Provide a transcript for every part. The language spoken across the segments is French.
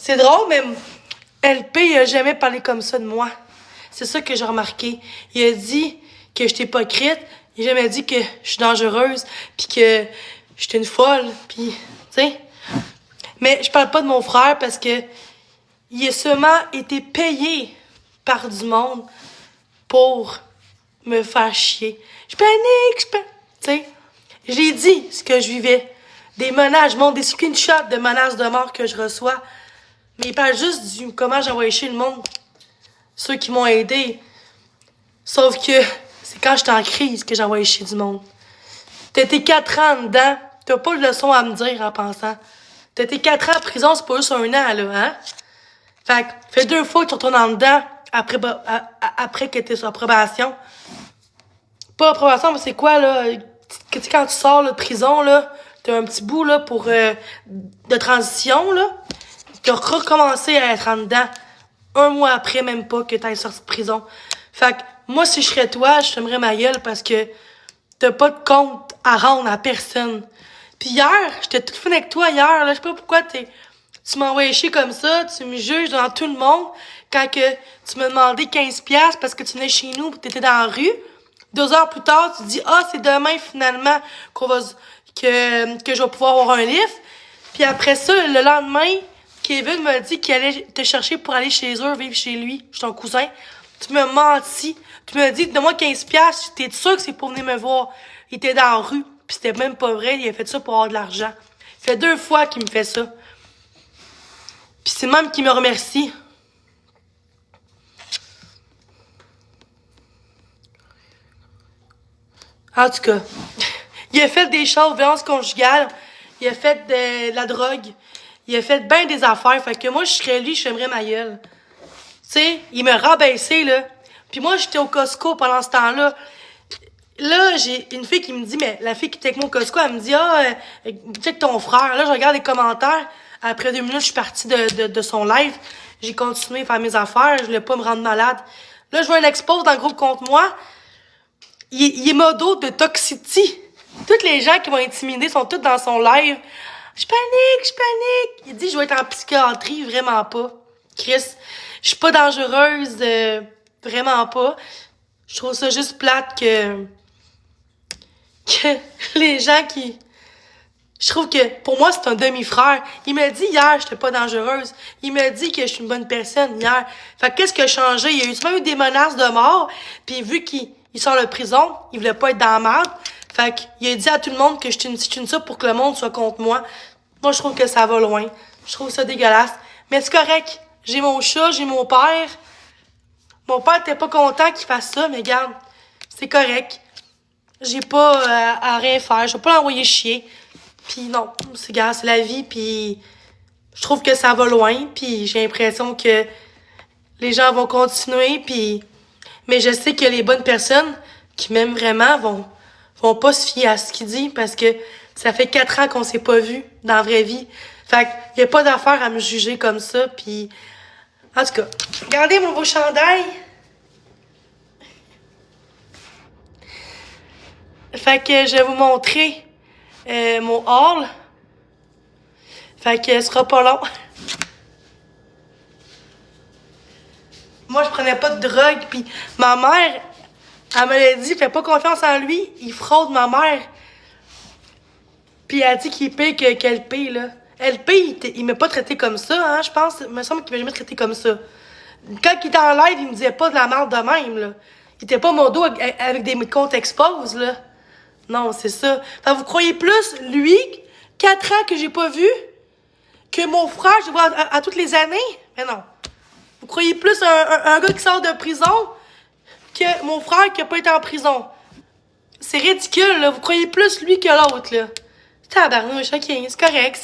C'est drôle, mais LP, il a jamais parlé comme ça de moi. C'est ça que j'ai remarqué. Il a dit que j'étais hypocrite. Il a jamais dit que je suis dangereuse, puis que j'étais une folle, puis, tu sais. Mais je parle pas de mon frère parce que il a seulement été payé par du monde pour me faire chier. Je panique, tu sais. J'ai dit ce que je vivais. Des menaces, je montre des screenshots de menaces de mort que je reçois. Mais il parle juste du comment j'ai envoyé chez le monde. Ceux qui m'ont aidé. Sauf que c'est quand j'étais en crise que j'ai envoyé chez du monde. T'as été 4 ans dedans. T'as pas de leçon à me dire en pensant. T'as été 4 ans en prison, c'est pas juste 1 an, là, hein? Fait que, fais 2 fois que tu retournes en dedans après que t'es sur approbation. Pas approbation, mais c'est quoi, là? Quand tu sors là, de prison, là, t'as un petit bout, là, pour de transition, là. T'as recommencé à être en dedans 1 mois après, même pas, que t'ailles sorti de prison. Fait que, moi, si je serais toi, je fermerais ma gueule parce que t'as pas de compte à rendre à personne. Puis hier, j'étais toute fine avec toi hier, là. Je sais pas pourquoi tu m'as envoyé chier comme ça, tu me juges devant tout le monde quand que tu m'as demandé 15$ parce que tu venais chez nous et t'étais dans la rue. 2 heures plus tard, tu dis, ah, c'est demain finalement que je vais pouvoir avoir un livre. Puis après ça, le lendemain, Kevin m'a dit qu'il allait te chercher pour aller chez eux, vivre chez lui, chez ton cousin. Tu m'as menti. Tu m'as dit, donne-moi 15$, t'es sûr que c'est pour venir me voir. Il était dans la rue, puis c'était même pas vrai, il a fait ça pour avoir de l'argent. Ça fait 2 fois qu'il me fait ça. Puis c'est même qu'il me remercie. En tout cas, il a fait des choses, violence conjugale, il a fait de la drogue, il a fait bien des affaires. Fait que moi, je serais lui, je fermerais ma gueule. Tu sais, il m'a rabaissé, là. Puis moi, j'étais au Costco pendant ce temps-là. Là, j'ai une fille qui me dit, mais la fille qui était avec moi au Costco, elle me dit, check ton frère. Là, je regarde les commentaires. Après 2 minutes, je suis partie de son live. J'ai continué à faire mes affaires. Je voulais pas me rendre malade. Là, je vois un expose dans le groupe contre moi. Il est modo de Toxicity. Toutes les gens qui m'ont intimidé sont tous dans son live. Je panique. Il dit, je vais être en psychiatrie. Vraiment pas. Chris, je suis pas dangereuse. Vraiment pas. Je trouve ça juste plate que les gens qui... Je trouve que, pour moi, c'est un demi-frère. Il m'a dit hier, j'étais pas dangereuse. Il m'a dit que je suis une bonne personne hier. Fait que qu'est-ce qui a changé? Il y a eu des menaces de mort. Puis vu qu'il sort de prison, il voulait pas être dans la merde. Fait qu'il a dit à tout le monde que je suis une ça pour que le monde soit contre moi. Moi, je trouve que ça va loin. Je trouve ça dégueulasse. Mais c'est correct. J'ai mon chat, j'ai mon père. Mon père était pas content qu'il fasse ça, mais regarde, c'est correct. J'ai pas à rien faire. Je vais pas l'envoyer chier. Puis non, c'est la vie, puis je trouve que ça va loin, puis j'ai l'impression que les gens vont continuer, puis mais je sais que les bonnes personnes qui m'aiment vraiment vont pas se fier à ce qu'il dit parce que ça fait 4 ans qu'on s'est pas vu dans la vraie vie. Fait que y a pas d'affaire à me juger comme ça, puis en tout cas, regardez mon beau chandail. Fait que je vais vous montrer mon haul. Fait que ce sera pas long. Moi, je prenais pas de drogue, puis ma mère, elle me l'a dit, fais pas confiance en lui, il fraude ma mère. Puis elle a dit qu'il paye qu'elle paye, là. LP, il m'a pas traité comme ça, hein, je pense. Il me semble qu'il m'a jamais traité comme ça. Quand il était en live, il me disait pas de la merde de même, là. Il était pas mon dos avec des comptes expose, là. Non, c'est ça. Fait vous croyez plus, lui, 4 ans que j'ai pas vu, que mon frère, je vois à toutes les années? Mais non. Vous croyez plus un gars qui sort de prison que mon frère qui a pas été en prison? C'est ridicule, là. Vous croyez plus lui que l'autre, là. Tabarnouche, ok, c'est correct.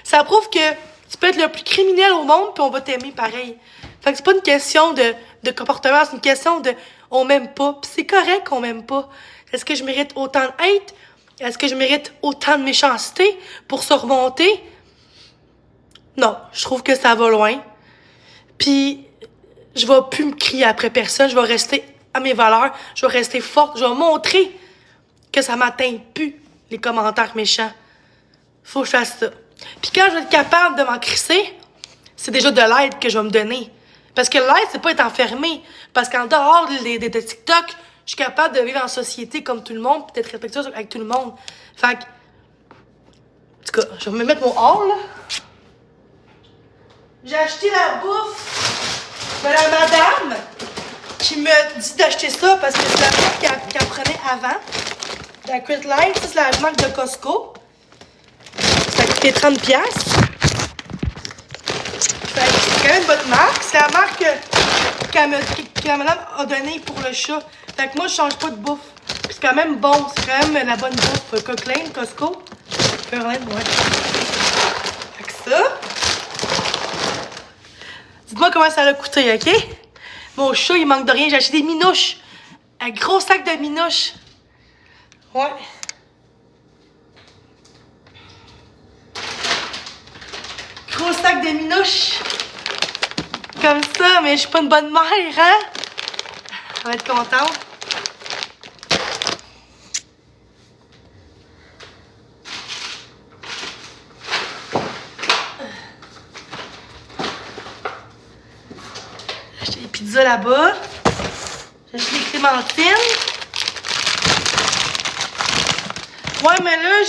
Ça prouve que tu peux être le plus criminel au monde puis on va t'aimer pareil. Fait que c'est pas une question de comportement, c'est une question de on m'aime pas. Pis c'est correct qu'on m'aime pas. Est-ce que je mérite autant de hate? Est-ce que je mérite autant de méchanceté pour se remonter? Non, je trouve que ça va loin. Puis je vais plus me crier après personne. Je vais rester à mes valeurs. Je vais rester forte. Je vais montrer que ça m'atteint plus, les commentaires méchants. Faut que je fasse ça. Puis quand je vais être capable de m'en crisser, c'est déjà de l'aide que je vais me donner. Parce que l'aide, c'est pas être enfermé. Parce qu'en dehors de TikTok, je suis capable de vivre en société comme tout le monde, pis d'être respectueuse avec tout le monde. Fait que, en tout cas, je vais me mettre mon hors, là. J'ai acheté la bouffe de la madame qui me dit d'acheter ça parce que c'est la bouffe qu'elle prenait avant. La Quit Life, ça c'est la marque de Costco. Ça a coûté 30$. Fait que c'est quand même une bonne marque. C'est la marque que la madame a donnée pour le chat. Fait que moi, je change pas de bouffe. C'est quand même bon. C'est quand même la bonne bouffe. Cochlane, Costco. Caroline, ouais. Fait que ça. Dites-moi comment ça a coûté, OK? Mon chat, il manque de rien. J'ai acheté des minouches. Un gros sac de minouches. Ouais. Gros sac de minouches. Comme ça, mais je suis pas une bonne mère, hein? Elle va être contente. J'ai acheté des pizzas là-bas. J'ai acheté des clémentines. Ouais, mais là,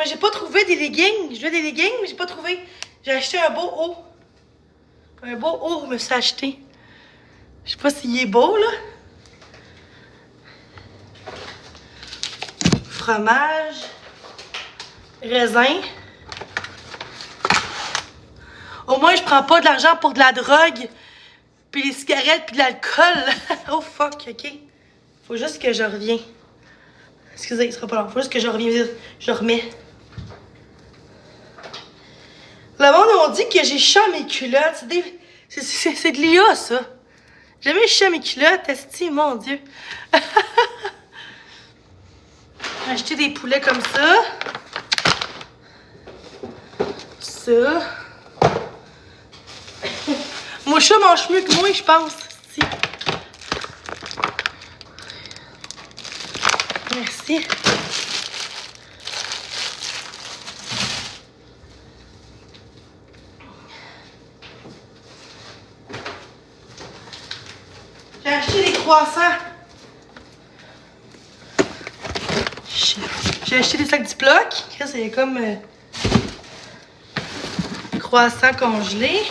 j'ai pas trouvé des leggings. Je veux des leggings, mais j'ai pas trouvé. J'ai acheté un beau haut. Un beau haut, je me suis acheté. Je sais pas s'il est beau, là. Fromage. Raisin. Au moins, je prends pas de l'argent pour de la drogue. Puis les cigarettes, puis de l'alcool. Oh fuck, OK. Faut juste que je revienne. Excusez, il sera pas long. Faut juste que je revienne. Je remets. Le monde, on dit que j'ai chaud à mes culottes. C'est de l'IA, ça. J'ai jamais chaud à mes culottes. Esti, mon Dieu. J'ai acheté des poulets comme ça. Ça. Mon chat mange mieux que moi, je pense. Si. Merci. J'ai acheté des croissants. J'ai acheté des sacs Ziploc. C'est comme des croissants congelés.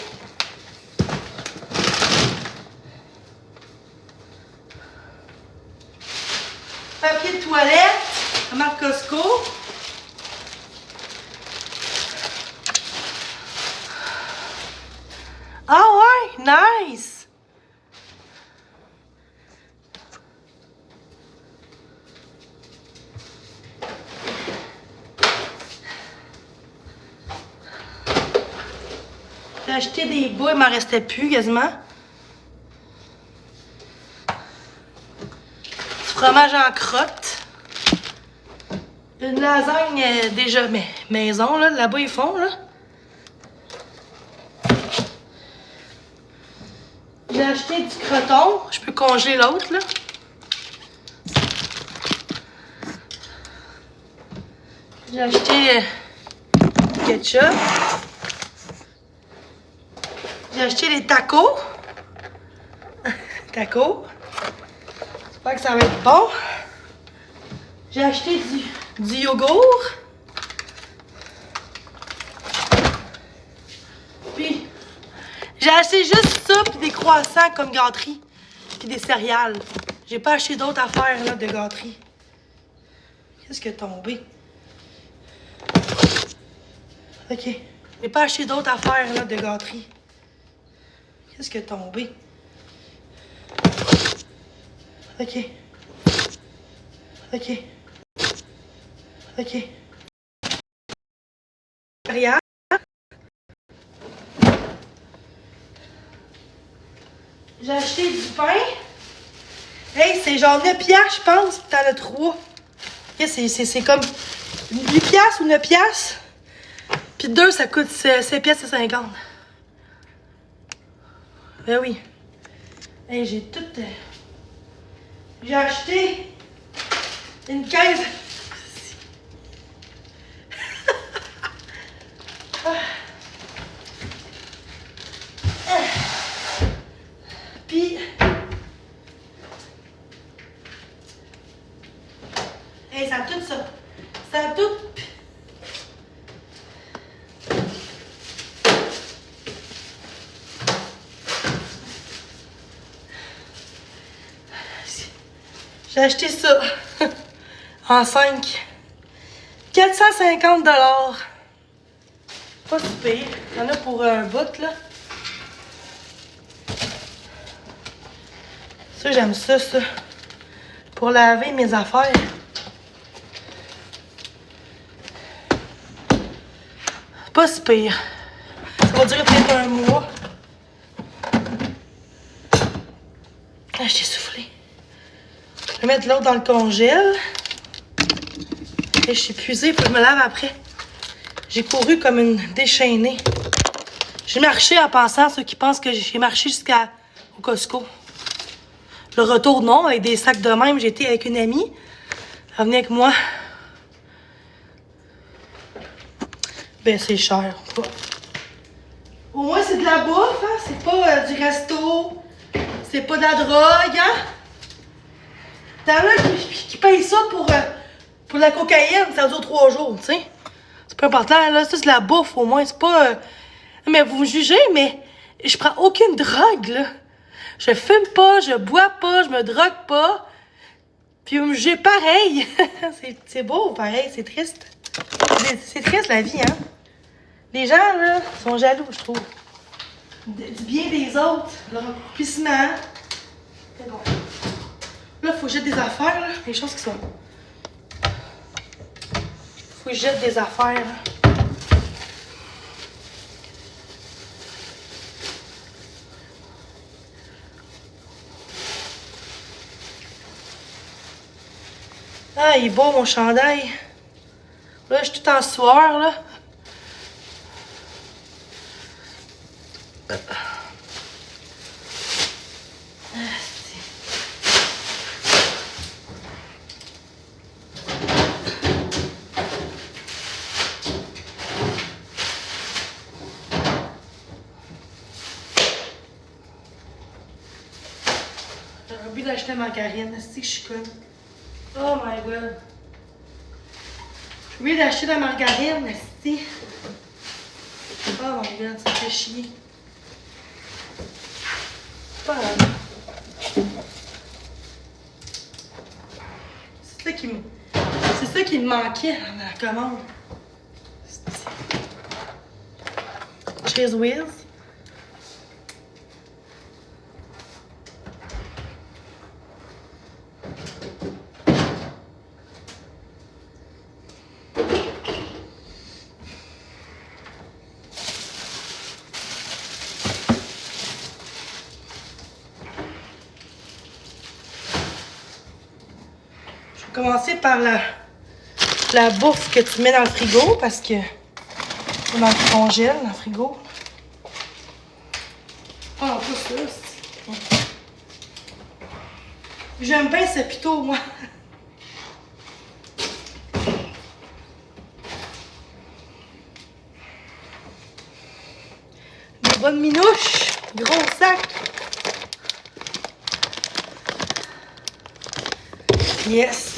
Papier de toilette, la marque Costco. Ah ouais, nice! J'ai acheté des bouts, il m'en restait plus quasiment. Du fromage en crotte. Une lasagne déjà maison, là. Là-bas, ils font, là. J'ai acheté du croton. Je peux congeler l'autre, là. J'ai acheté du ketchup. J'ai acheté des tacos. Tacos. J'espère que ça va être bon. J'ai acheté du yogourt. Puis, j'ai acheté juste ça, puis des croissants comme gâterie. Puis des céréales. J'ai pas acheté d'autres affaires, là, de gâterie. Qu'est-ce qui est tombé? OK. J'ai pas acheté d'autres affaires, là, de gâterie. Qu'est-ce qui est tombé? OK. OK. OK. Arrière. J'ai acheté du pain. Hey, c'est genre 9$, je pense, pis t'en as 3. Okay, c'est comme 8$ ou 9$. Puis 2, ça coûte 7,50$. Ben oui. Hey, j'ai tout... J'ai acheté une caisse... J'ai acheté ça en 5. 450 $. Pas si pire. Il y en a pour un bout, là. Ça, j'aime ça, ça. Pour laver mes affaires. Pas si pire. Ça va durer peut-être un mois. Ah, je t'ai soufflé. Je vais mettre l'autre dans le congèle. Et je suis épuisée, il faut que je me lave après. J'ai couru comme une déchaînée. J'ai marché en passant, ceux qui pensent que j'ai marché jusqu'au Costco. Le retour, non, avec des sacs de même. J'étais avec une amie. Elle venait avec moi. Ben, c'est cher. Au moins, c'est de la bouffe, hein? C'est pas du resto. C'est pas de la drogue, hein? T'en as qui payent ça pour la cocaïne. Ça dure 3 jours, tu sais. C'est pas important, là. Ça, c'est de la bouffe, au moins. C'est pas... Mais vous me jugez, mais je prends aucune drogue, là. Je fume pas, je bois pas, je me drogue pas. Puis vous me jugez pareil. C'est beau, pareil. C'est triste. C'est triste, la vie, hein? Les gens, là, sont jaloux, je trouve. Du bien des autres. Leur accomplissement. C'est bon. Là, faut que je jette des affaires, là. Les choses qui sont... Faut que je jette des affaires, là. Ah, il est beau, mon chandail. Là, je suis tout en sueur, là. J'aurais oublié d'acheter la margarine. C'est que je suis conne. Oh my god. J'ai oublié d'acheter la margarine, esti. Oh my god, ça fait chier. Pas grave. C'est ça qui me manquait dans la commande. Cheese whiz. Je vais commencer par la bouffe que tu mets dans le frigo parce que c'est dans le congèle, dans le frigo. Oh non, pas ça. J'aime bien ce pito, moi. Des bonnes minouches. Gros sac. Yes.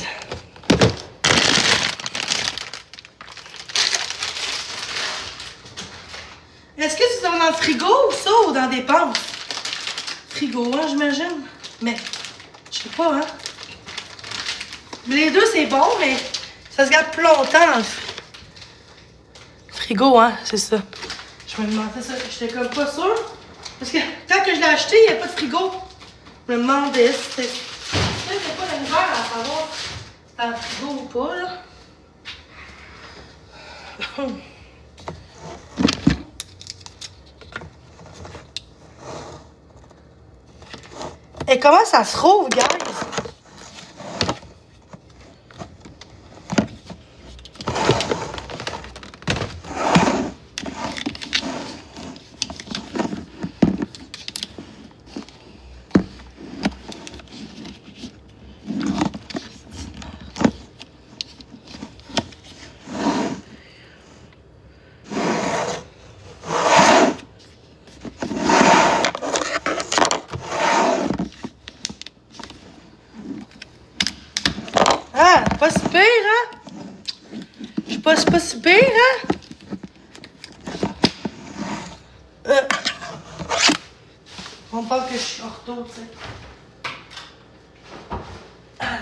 Est-ce que c'est dans le frigo ou ça ou dans des dépenses? Frigo, hein, j'imagine. Mais, je sais pas, hein. Mais les deux, c'est bon, mais ça se garde plus longtemps dans le frigo, hein, c'est ça. Je me demandais ça, j'étais comme pas sûre. Parce que quand que je l'ai acheté, il n'y a pas de frigo. Je me demandais si c'était... Il n'y a pas de l'hiver à savoir si c'est dans le frigo ou pas, là. Et comment ça se trouve, guys? Ah, pas si pire, hein? Je suis pas si pire, hein? On parle que je suis ortho, tu sais.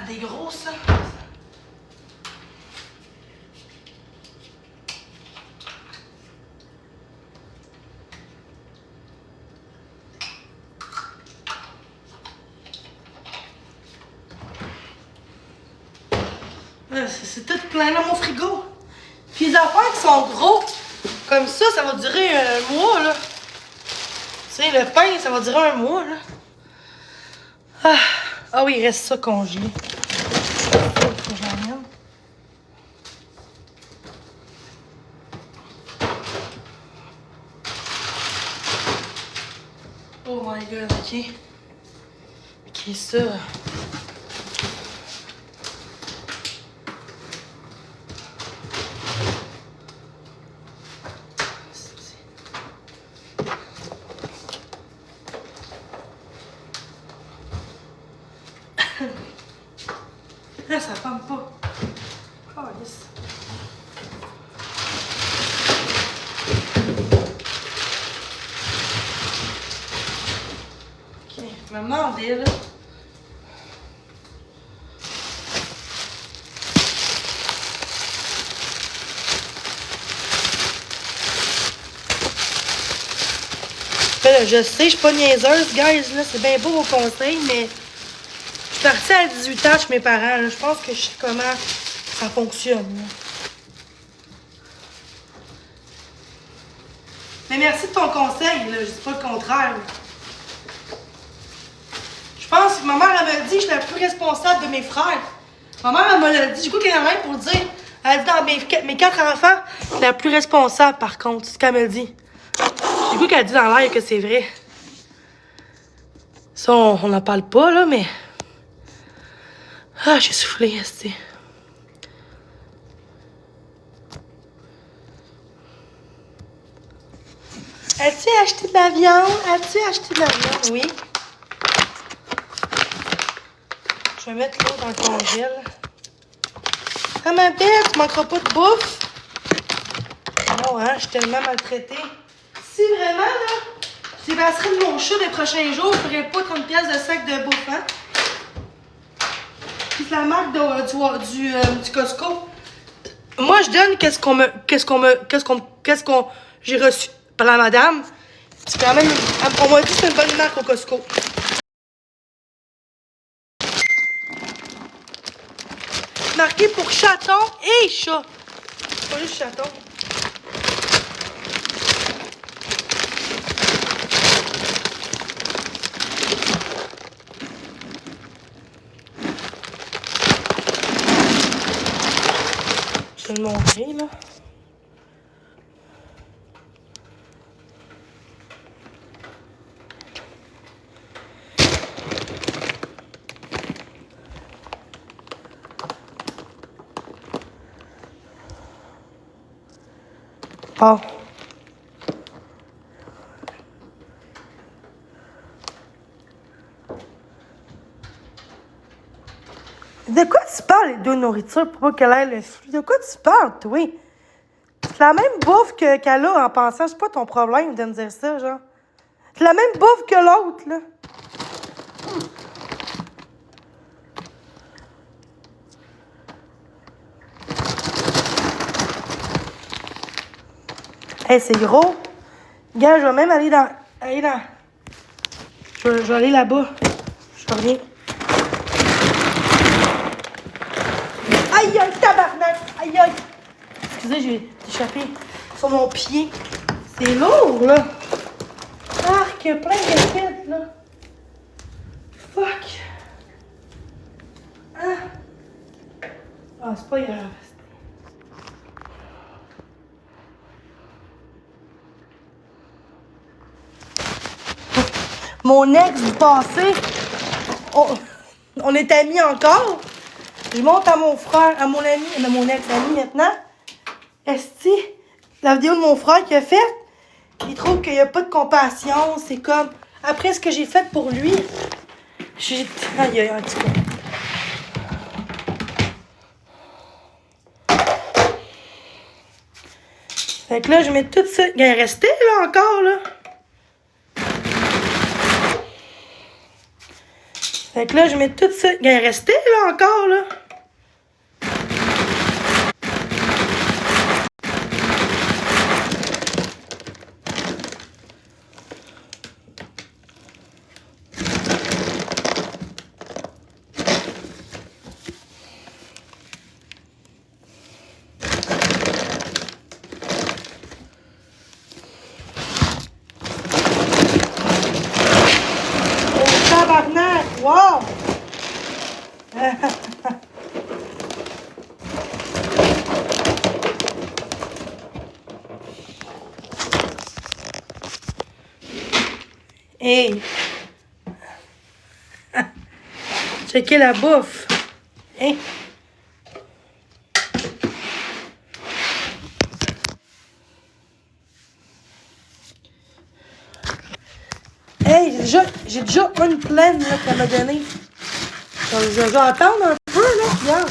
des gros, ça. C'est tout plein dans mon frigo. Puis les affaires qui sont gros, comme ça va durer un mois, là. Tu sais, le pain, ça va durer un mois, là. Ah oui, il reste ça congelé. Faut que j'emmène. Oh my god, ok. Ok, ça. Là, ça pend pas. Oh, yes. Ok, je me demandais, là. Là, je sais, je suis pas niaiseuse, guys, là, c'est bien beau vos conseils, mais je suis partie à 18 ans chez mes parents, là. Je pense que je sais comment ça fonctionne, là. Mais merci de ton conseil, là, je dis pas le contraire. Je pense que ma mère, elle m'a dit que je suis la plus responsable de mes frères. Ma mère, elle me l'a dit, du coup, qu'elle a rien pour dire. Elle a dit dans mes 4 enfants, je suis la plus responsable, par contre, c'est ce qu'elle me dit. Du coup, qu'elle dit dans l'air que c'est vrai. Ça, on n'en parle pas, là, mais... Ah, j'ai soufflé, esti. As-tu acheté de la viande? As-tu acheté de la viande? Oui. Je vais mettre l'eau dans le congèle. Ah, ma belle, tu manqueras pas de bouffe. Non, hein, je suis tellement maltraitée. Si vraiment, là, je dépasserais de mon chat les prochains jours, je ferais pas 30 pièces de sac de bouffe, hein? Puis c'est la marque du Costco. Moi, je donne qu'est-ce qu'on j'ai reçu par la madame. C'est quand même, on m'a dit que c'est une bonne marque au Costco. Marqué pour chaton et chat. C'est pas juste chaton. Je vais le montrer, là. Oh. De quoi tu parles, les deux nourritures, pour pas qu'elle ait le flux? De quoi tu parles, toi? C'est la même bouffe qu'elle a en pensant, c'est pas ton problème de me dire ça, genre. C'est la même bouffe que l'autre, là. Hey, c'est gros. Gars, je vais même aller dans... Je vais aller là-bas. Je reviens. Aïe, aïe, tabarnak! Aïe, aïe! Excusez, j'ai échappé sur mon pied. C'est lourd, là. Arc, plein de fêtes, là. Fuck! Ah, c'est pas grave. Mon ex du passé, on est amis encore. Je montre à mon frère, à mon ami, à mon ex-ami maintenant. Esti, la vidéo de mon frère qu'il a faite, il trouve qu'il n'y a pas de compassion. C'est comme, après ce que j'ai fait pour lui, j'ai... Aïe, aïe, en tout cas. Fait que là, je mets tout ça. Il est resté, là, encore, là. Fait que là, je mets tout ça. Il restait là encore, là. Oh, tabarnak! Wow! Hey! Checkez la bouffe! Hein? Hey, j'ai déjà une plaine là, qu'elle m'a donnée. Donc, je vais attendre un peu, là, regarde.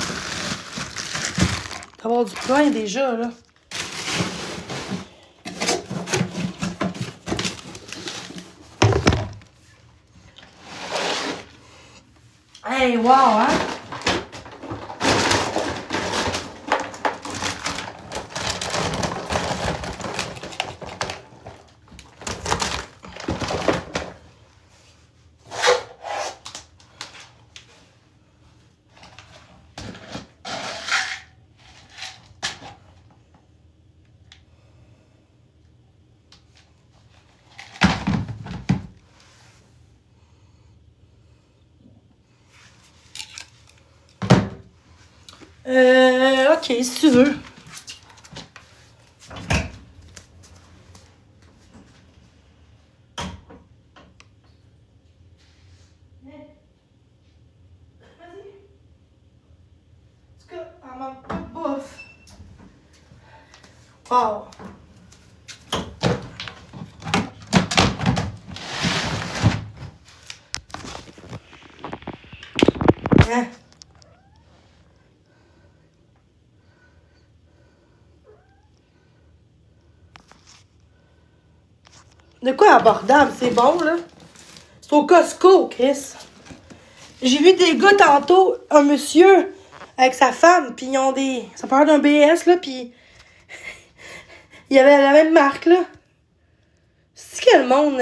Avoir du plein déjà, là. Hey, wow, hein? Ok, si tu veux. Elle manque pas de bouffe. Wow. Hein? De quoi abordable? C'est bon, là? C'est au Costco, Chris. J'ai vu des gars tantôt, un monsieur avec sa femme, puis ils ont des... Ça parle d'un BS, là, puis... Il y avait la même marque, là. C'est quel monde...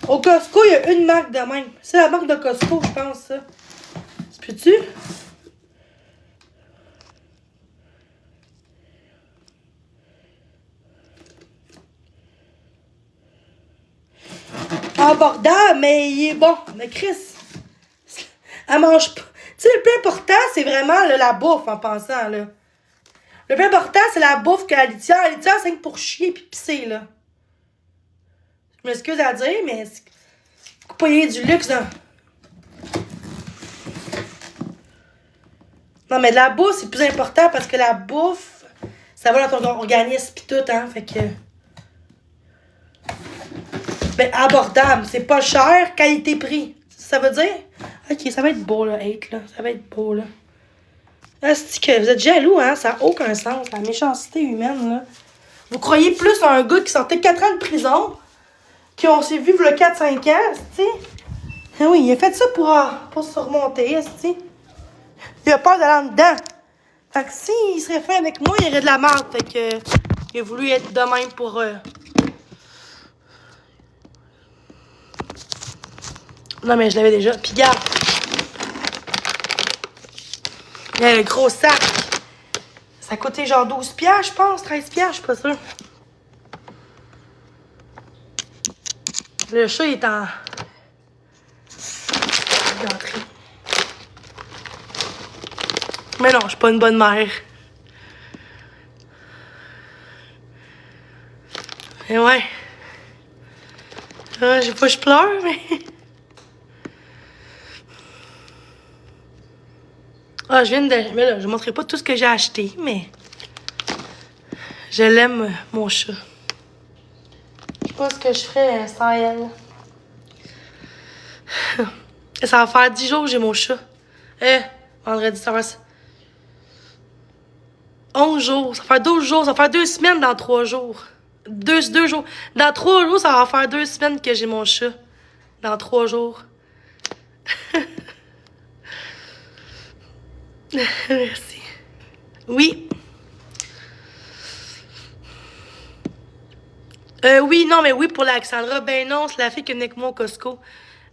Au Costco, il y a une marque de même. C'est la marque de Costco, je pense, ça. C'est plus-tu? Abordable, mais il est bon. Mais Chris, elle mange pas. Tu sais, le plus important, c'est vraiment là, la bouffe, en pensant, là. Le plus important, c'est la bouffe que la litière. La litière, c'est pour chier puis pisser, là. Je m'excuse à dire, mais c'est pas y du luxe, là. Non, mais de la bouffe, c'est plus important parce que la bouffe, ça va dans ton organisme pis tout, hein. Fait que... Ben, abordable. C'est pas cher, qualité-prix. Ça veut dire... Ok, ça va être beau, là, être, là. Ça va être beau, là. C'est que vous êtes jaloux, hein? Ça n'a aucun sens, la méchanceté humaine, là. Vous croyez plus à un gars qui sortait 4 ans de prison, qu'on s'est vu le 4-5 ans, tu sais? Ah oui, il a fait ça pour se remonter, tu sais. Il a peur d'aller en dedans. Fait que s'il serait fait avec moi, il y aurait de la merde. Fait que il a voulu être de même pour... Non, mais je l'avais déjà. Puis regarde. Il y a le gros sac. Ça a coûté genre 12 piastres, je pense. 13 piastres, je suis pas sûre. Le chat, il est en... d'entrée. Mais non, je suis pas une bonne mère. Mais ouais. J'ai pas, je pleure, mais... Ah, je viens de... Mais là, je montrerai pas tout ce que j'ai acheté, mais... Je l'aime, mon chat. Je sais pas ce que je ferais sans elle. Ça va faire 10 jours que j'ai mon chat. Vendredi, ça va... 11 jours. Ça va faire 12 jours. Ça va faire 2 semaines dans 3 jours. 2 jours. Dans 3 jours, ça va faire 2 semaines que j'ai mon chat. Dans 3 jours. Merci. Oui. Oui, non, mais oui, pour l'Alexandra, ben non, c'est la fille qui venait avec moi au Costco.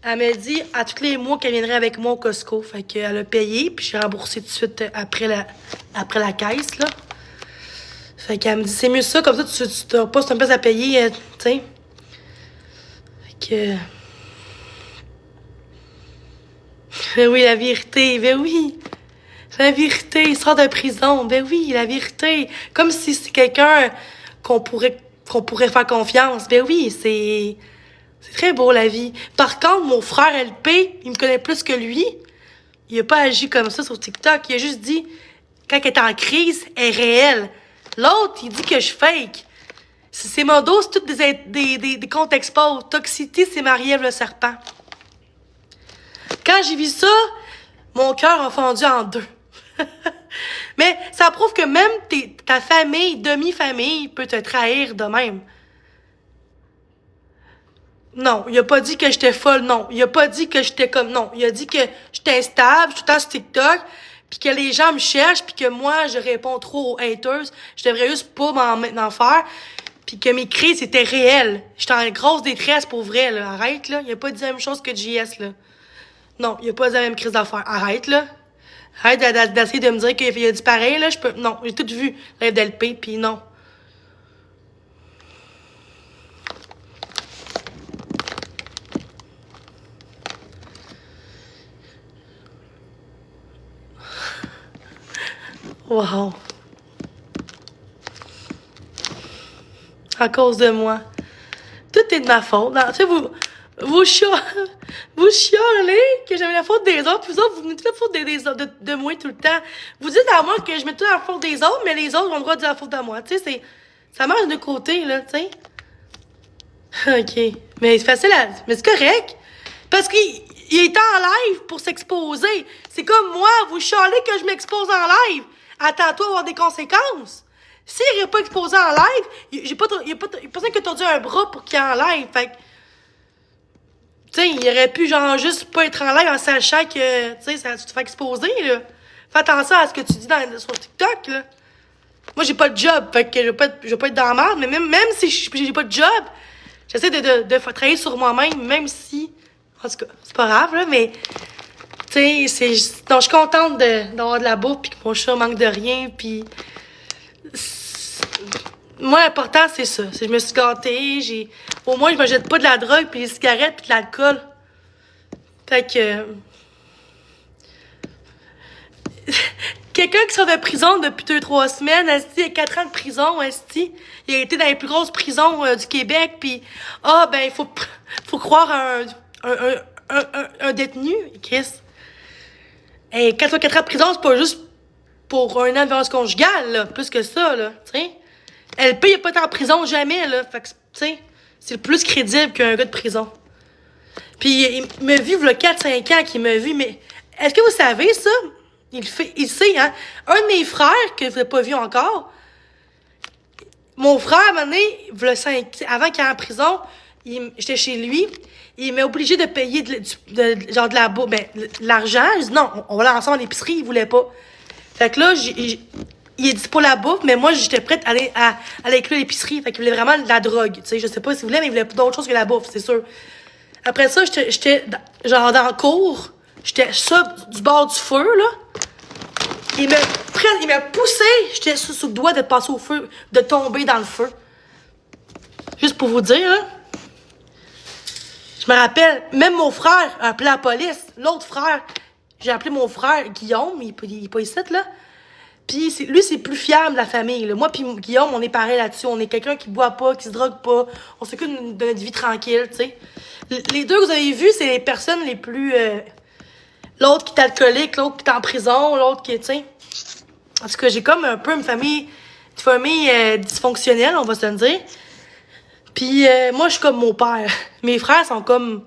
Elle m'a dit à tous les mois qu'elle viendrait avec moi au Costco. Fait qu'elle a payé, puis j'ai remboursé tout de suite après la caisse, là. Fait qu'elle me dit, c'est mieux ça, comme ça, tu t'as pas une place à payer, tu sais. Fait que... Ben oui, la vérité, ben oui. La vérité, il sort de prison, ben oui, la vérité. Comme si c'est quelqu'un qu'on pourrait faire confiance. Ben oui, c'est très beau, la vie. Par contre, mon frère LP, il me connaît plus que lui. Il a pas agi comme ça sur TikTok. Il a juste dit, quand elle est en crise, elle est réelle. L'autre, il dit que je fake. C'est mon dos, c'est tout des comptes expos. Toxicité, c'est Marie-Ève le serpent. Quand j'ai vu ça, mon cœur a fondu en deux. Mais ça prouve que même ta famille, demi-famille, peut te trahir de même. Non, il a pas dit que j'étais folle, non. Il a pas dit que j'étais comme, non. Il a dit que j'étais instable, je suis tout le temps sur TikTok, puis que les gens me cherchent, puis que moi, je réponds trop aux haters. Je devrais juste pas m'en faire, puis que mes crises étaient réelles. J'étais en grosse détresse pour vrai, là. Arrête, là. Il a pas dit la même chose que JS, là. Non, il a pas dit la même crise d'affaires. Arrête, là. Arrête d'essayer de me dire qu'il a dit pareil, là. Non, j'ai tout vu, rêve d'LP, puis non. Wow. À cause de moi. Tout est de ma faute. Tu sais, vous chialez que j'avais la faute des autres, puis vous autres, vous mettez la faute de moi tout le temps. Vous dites à moi que je mets tout la faute des autres, mais les autres ont le droit de dire la faute de moi. Tu sais, ça marche de côté, là, tu sais. OK. Mais c'est facile mais c'est correct. Parce qu'il est en live pour s'exposer. C'est comme moi, vous chialez que je m'expose en live. Attends-toi à avoir des conséquences. S'il n'est pas exposé en live, il n'y a personne qui a tordu un bras pour qu'il y ait en live. Fait que, tu sais, il aurait pu, genre, juste pas être en live en sachant que, tu sais, tu te fais exposer, là. Fais attention à ce que tu dis sur TikTok, là. Moi, j'ai pas de job, fait que je vais pas être dans la merde, mais même si j'ai pas de job, j'essaie de travailler sur moi-même, même si, en tout cas, c'est pas grave, là, mais, tu sais, donc, je suis contente d'avoir de la bouffe, puis que mon chat manque de rien, puis moi, l'important, c'est ça. Je me suis gâtée, au moins, je me jette pas de la drogue, puis des cigarettes, puis de l'alcool. Fait que... Quelqu'un qui sort de prison depuis 2-3 semaines, il a 4 ans de prison, il a été dans les plus grosses prisons du Québec, puis ben, il faut croire un détenu, Chris. Et 4 ans de prison, c'est pas juste pour un an de violence conjugale, là, plus que ça, là, tu sais. LP, il a pas été en prison jamais, là, fait que, tu sais, c'est le plus crédible qu'un gars de prison. Puis, il m'a vu, il y a 4-5 ans qu'il m'a vu, mais est-ce que vous savez ça? Il sait, hein? Un de mes frères, que vous n'avez pas vu encore, mon frère, à un moment donné, avant qu'il aille en prison, j'étais chez lui, il m'a obligé de payer genre de la bouffe, ben, l'argent. Je dis non, on va aller ensemble à l'épicerie, il voulait pas. Fait que là, il a dit pour la bouffe, mais moi, j'étais prête à aller inclure l'épicerie. Fait qu'il voulait vraiment de la drogue, tu sais. Je sais pas s'il voulait, mais il voulait d'autre chose que la bouffe, c'est sûr. Après ça, j'étais genre dans le cours, j'étais ça, du bord du feu, là. Il m'a poussé, j'étais sous le doigt de passer au feu, de tomber dans le feu. Juste pour vous dire, là. Je me rappelle, même mon frère a appelé la police. L'autre frère, j'ai appelé mon frère Guillaume, il est pas ici, là. Puis lui, c'est plus fiable de la famille, là. Moi puis Guillaume, on est pareil là-dessus. On est quelqu'un qui boit pas, qui se drogue pas. On s'occupe de notre vie tranquille, tu sais. Les deux que vous avez vus, c'est les personnes les plus... l'autre qui est alcoolique, l'autre qui est en prison, l'autre qui est, tu sais... En tout cas, j'ai comme un peu une famille dysfonctionnelle, on va se le dire. Puis moi, je suis comme mon père. Mes frères sont comme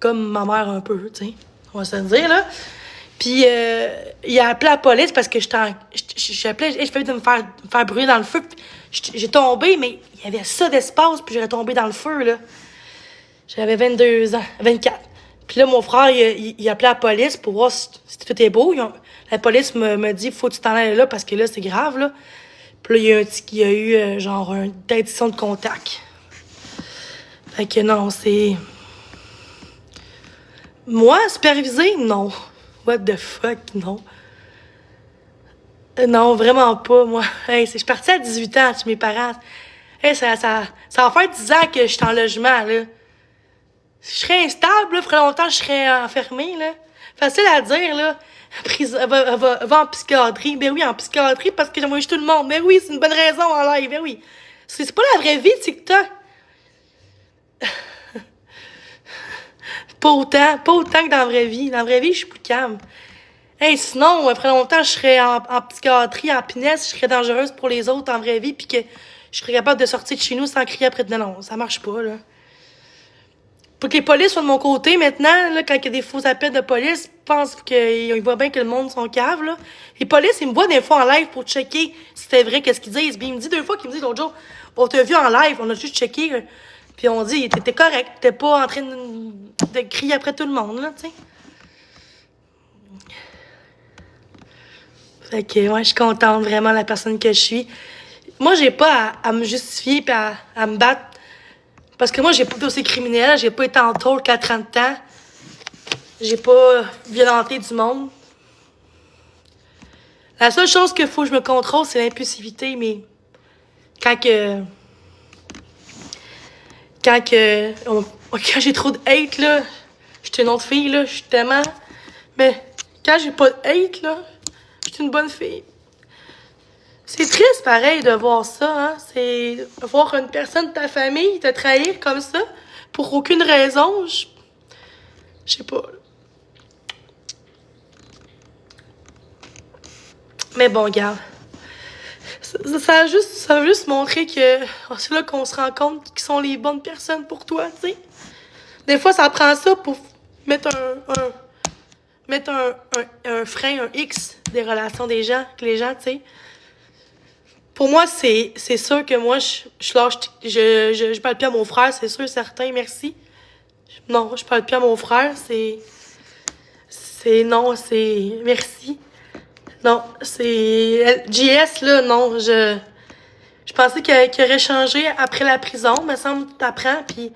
ma mère un peu, tu sais. On va se le dire, là. Puis il a appelé la police parce que j'ai appelé, je faisais de me faire brûler dans le feu. J'ai tombé, mais il y avait ça d'espace, puis j'aurais tombé dans le feu, là. J'avais 22 ans, 24. Puis là, mon frère, il appelait la police pour voir si tout est beau. La police me dit, faut que tu t'en ailles là parce que là, c'est grave, là. Puis là, il y a eu, genre, une interdiction de contact. Fait que non, c'est... Moi, superviser? Non. What the fuck, non. Non, vraiment pas, moi. Hey, je suis partie à 18 ans chez mes parents. Hey, ça va faire 10 ans que je suis en logement, là. Si je serais instable, là, ferait longtemps que je serais enfermée, là. Facile à dire, là. Va en psychiatrie. Ben oui, en psychiatrie, parce que j'envoie tout le monde. Ben oui, c'est une bonne raison en live, ben oui. C'est pas la vraie vie, TikTok. Pas autant que dans la vraie vie. Dans la vraie vie, je suis plus calme. Hey, sinon, après longtemps, je serais en psychiatrie, en pinesse, je serais dangereuse pour les autres en vraie vie, puis que je serais capable de sortir de chez nous sans crier après de non, ça marche pas, là. Pour que les polices soient de mon côté, maintenant, là, quand il y a des faux appels de police, je pense qu'ils voient bien que le monde sont caves, là. Les polices, ils me voient des fois en live pour checker si c'était vrai, qu'est-ce qu'ils disent. Puis il me dit 2 fois qu'ils me disent l'autre jour, on t'a vu en live, on a juste checké, puis on dit, t'étais correct, t'étais pas en train de crier après tout le monde, là, tu sais. Fait que, ouais, je suis contente, vraiment, la personne que je suis. Moi, j'ai pas à me justifier pis à me battre. Parce que moi, j'ai pas de dossier criminel, j'ai pas été en tôle qu'à 30 ans. J'ai pas violenté du monde. La seule chose qu'il faut que je me contrôle, c'est l'impulsivité, mais quand j'ai trop de hate, là, je suis une autre fille, là, je suis tellement... Mais quand j'ai pas de hate, là, je suis une bonne fille. C'est triste, pareil, de voir ça, hein. C'est voir une personne de ta famille te trahir comme ça, pour aucune raison. Je sais pas. Mais bon, regarde. Ça va juste montrer que c'est là qu'on se rend compte qui sont les bonnes personnes pour toi, tu sais. Des fois, ça prend ça pour mettre un frein, un X des relations des gens, que les gens, tu sais. Pour moi, c'est sûr que moi, je lâche, je parle plus à mon frère, c'est sûr, certain, merci. Non, je parle plus à mon frère, non, c'est, merci. Non, c'est, JS, là, non, je pensais qu'il aurait changé après la prison, me semble, t'apprends, puis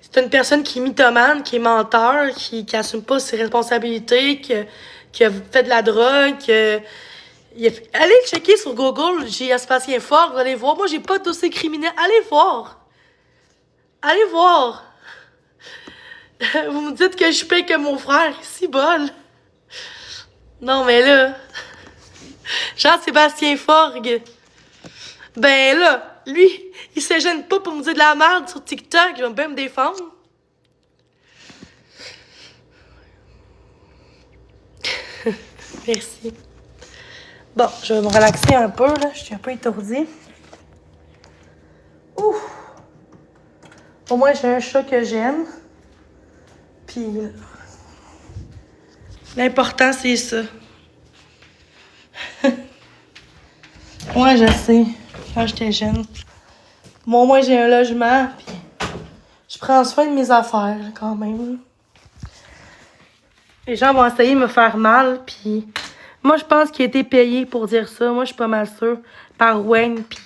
c'est une personne qui est mythomane, qui est menteur, qui assume pas ses responsabilités, qui a fait de la drogue, allez checker sur Google, j'ai Espacien Fort, vous allez voir. Moi, j'ai pas de dossier criminel. Allez voir. Allez voir. Vous me dites que je suis pire que mon frère. Si bol. Non, mais là... Jean-Sébastien Forgue. Ben là, lui, il se gêne pas pour me dire de la merde sur TikTok. Il va bien me défendre. Merci. Bon, je vais me relaxer un peu, là. Je suis un peu étourdie. Ouf! Au moins, j'ai un chat que j'aime. Puis, l'important, c'est ça. Ouais, je sais. Quand j'étais jeune. Bon, moi, j'ai un logement, puis je prends soin de mes affaires, quand même. Les gens vont essayer de me faire mal, puis moi, je pense qu'il a été payé pour dire ça. Moi, je suis pas mal sûre. Par Wayne, puis...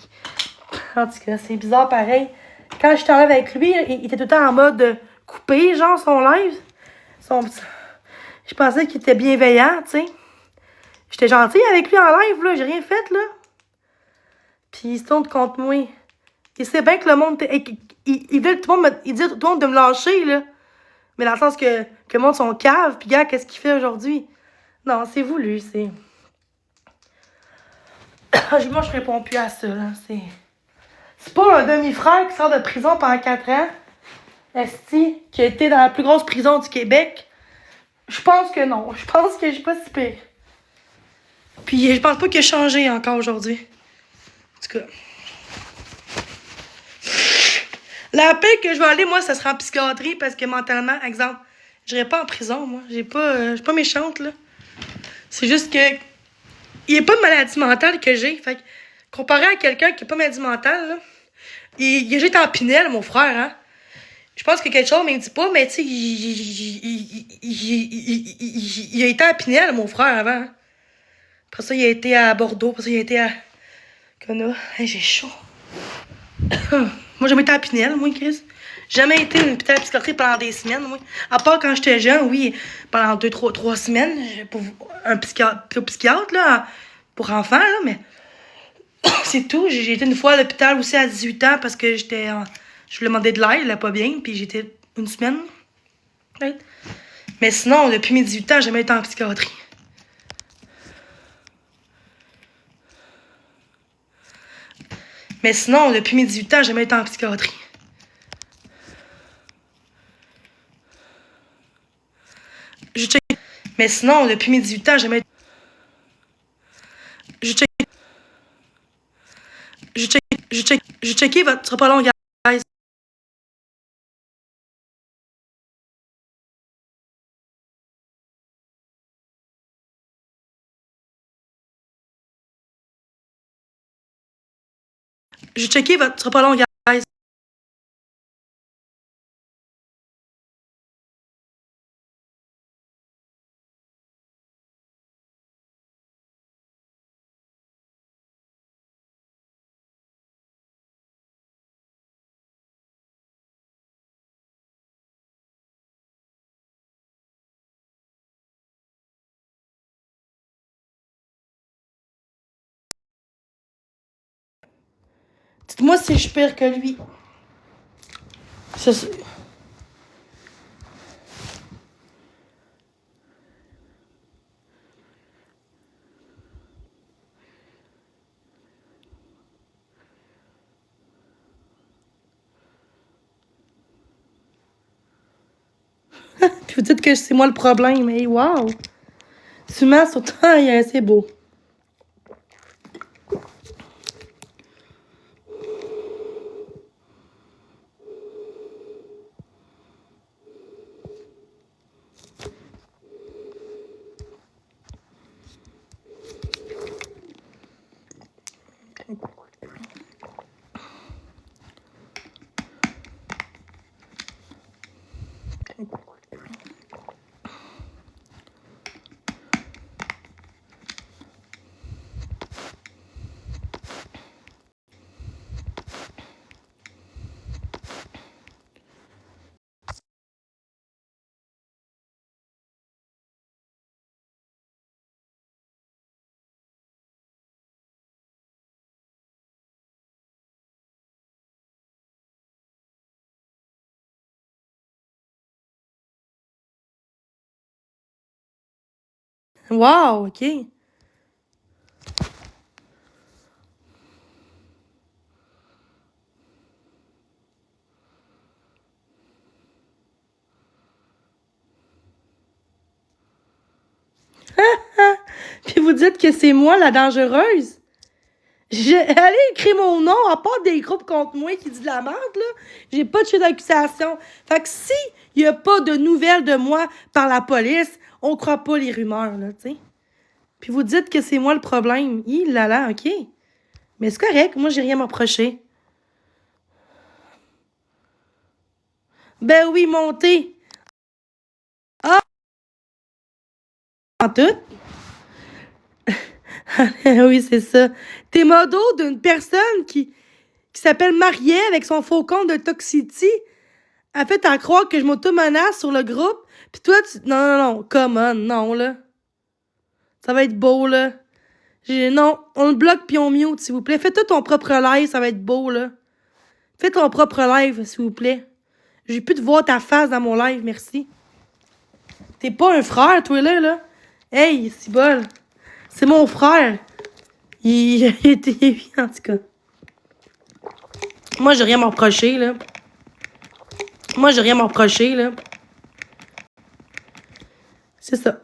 En tout cas, c'est bizarre, pareil. Quand j'étais en live avec lui, il était tout le temps en mode coupé, genre, son live. Je pensais qu'il était bienveillant, tu sais. J'étais gentille avec lui en live, là. J'ai rien fait, là. Puis il se tourne contre moi. Il sait bien que le monde... Il veut tout le monde il dit tout le monde de me lâcher, là. Mais dans le sens que le monde sont caves, puis gars, qu'est-ce qu'il fait aujourd'hui? Non, c'est voulu, c'est... Moi, je réponds plus à ça, là. C'est pas un demi-frère qui sort de prison pendant 4 ans, esti, qui a été dans la plus grosse prison du Québec. Je pense que non. Je pense que j'ai pas si pire. Puis je pense pas qu'il a changé encore aujourd'hui. En tout cas. La paix que je vais aller, moi, ça sera en psychiatrie parce que mentalement, exemple, j'irai pas en prison, moi. Je suis pas méchante, là. C'est juste que il n'y a pas de maladie mentale que j'ai. Fait que, comparé à quelqu'un qui n'a pas de maladie mentale, là, il a juste en Pinel, mon frère, hein. Je pense que quelque chose, mais il me dit pas, mais tu sais, il a été à Pinel, mon frère, avant. Après ça, il a été à Bordeaux. Après ça, il a été à Cona. Hey, j'ai chaud. Moi, j'ai jamais été à Pinel, moi, Chris. J'ai jamais été à un hôpital psychiatrique pendant des semaines, moi. À part quand j'étais jeune, oui, pendant 3 semaines, pour un psychiatre, là, pour enfants, là, mais c'est tout. J'ai été une fois à l'hôpital aussi à 18 ans parce que j'étais. Je voulais demander de l'aide, elle allait pas bien, puis j'étais une semaine, peut-être. Mais sinon, depuis mes 18 ans, j'ai jamais été en psychiatrie. Mais sinon, depuis mes 18 ans, j'ai jamais été en psychiatrie. Je check. Mais sinon, depuis mes 18 ans, j'ai jamais été. Je check. Je checké votre. Ce sera pas long, guys. Je checké votre. Ce sera pas long, guys. Dites-moi si je suis pire que lui. Ça, puis vous dites que c'est moi le problème. Hey, wow! Tu mens sur toi, c'est beau. Wow, OK. Puis vous dites que c'est moi la dangereuse? Allez écrire mon nom, à part des groupes contre moi qui disent de la merde, là. J'ai pas de chef d'accusation. Fait que si il y a pas de nouvelles de moi par la police, on croit pas les rumeurs, là, tu sais. Puis vous dites que c'est moi le problème. Il là là, OK. Mais c'est correct, moi j'ai rien à m'approcher. Ben oui, montez. Ah, en tout. Oui, c'est ça. T'es modo d'une personne qui s'appelle Marielle avec son faux compte de Toxicity. Elle fait à croire que je m'auto-menace sur le groupe. Puis toi, tu. Non, non, non. Come on, non, là. Ça va être beau, là. Non, on le bloque puis on mute, s'il vous plaît. Fais-toi ton propre live, ça va être beau, là. Fais ton propre live, s'il vous plaît. J'ai plus de voir ta face dans mon live, merci. T'es pas un frère, toi, là. Hey, c'est bol. C'est mon frère. Il était. En tout cas. Moi, j'ai rien à m'approcher, là. Moi, j'ai rien à m'approcher, là. C'est ça.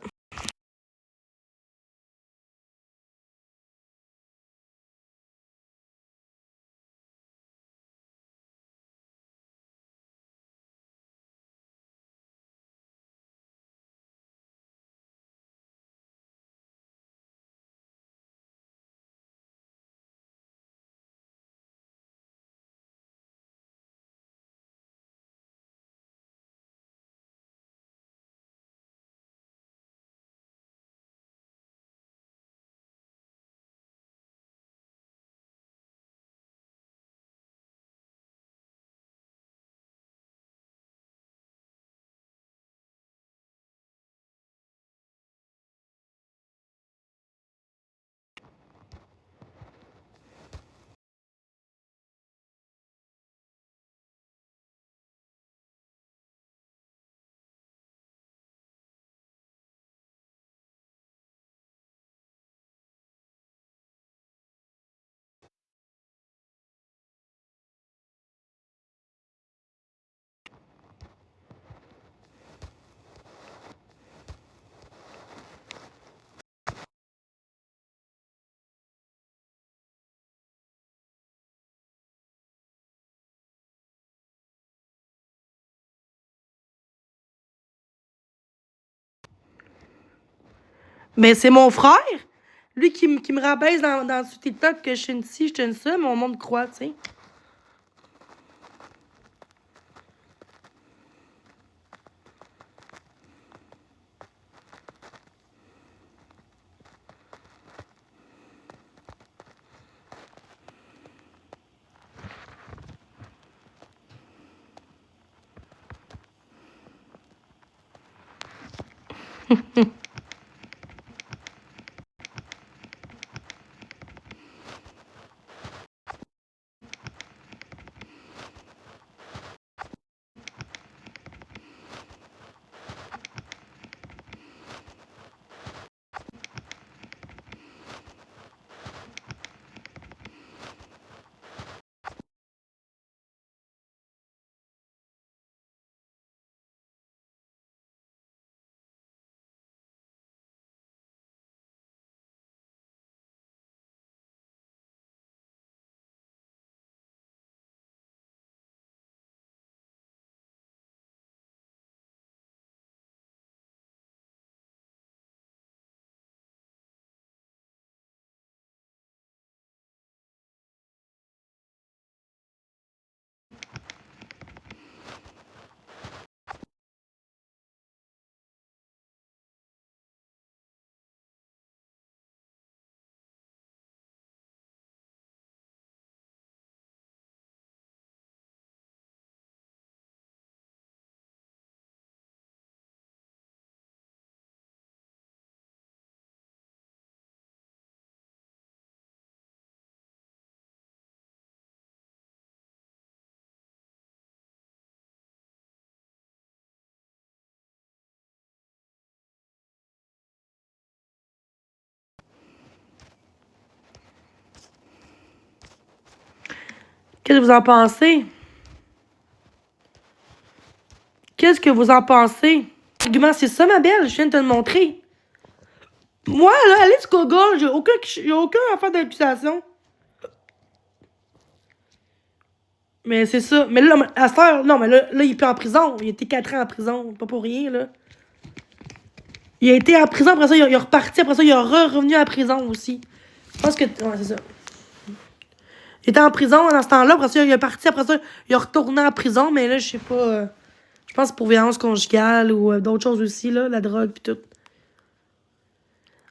Mais c'est mon frère. Lui qui me rabaisse dans ce TikTok que je suis une ci, je suis une ça, mon monde croit, tu sais. Qu'est-ce que vous en pensez? Qu'est-ce que vous en pensez? L'argument, c'est ça, ma belle, je viens de te le montrer. Moi, là, allez sur Google, j'ai aucun affaire d'accusation. Mais c'est ça. Mais là, à cette heure, non, mais là, il est plus en prison. Il a été 4 ans en prison. Pas pour rien, là. Il a été en prison, après ça, il est reparti. Après ça, il est revenu à prison aussi. Je pense que... Ouais, c'est ça. Il était en prison dans ce temps-là. Après ça, il est parti. Après ça, il est retourné en prison. Mais là, je sais pas... je pense pour violence conjugale ou d'autres choses aussi, là. La drogue pis tout.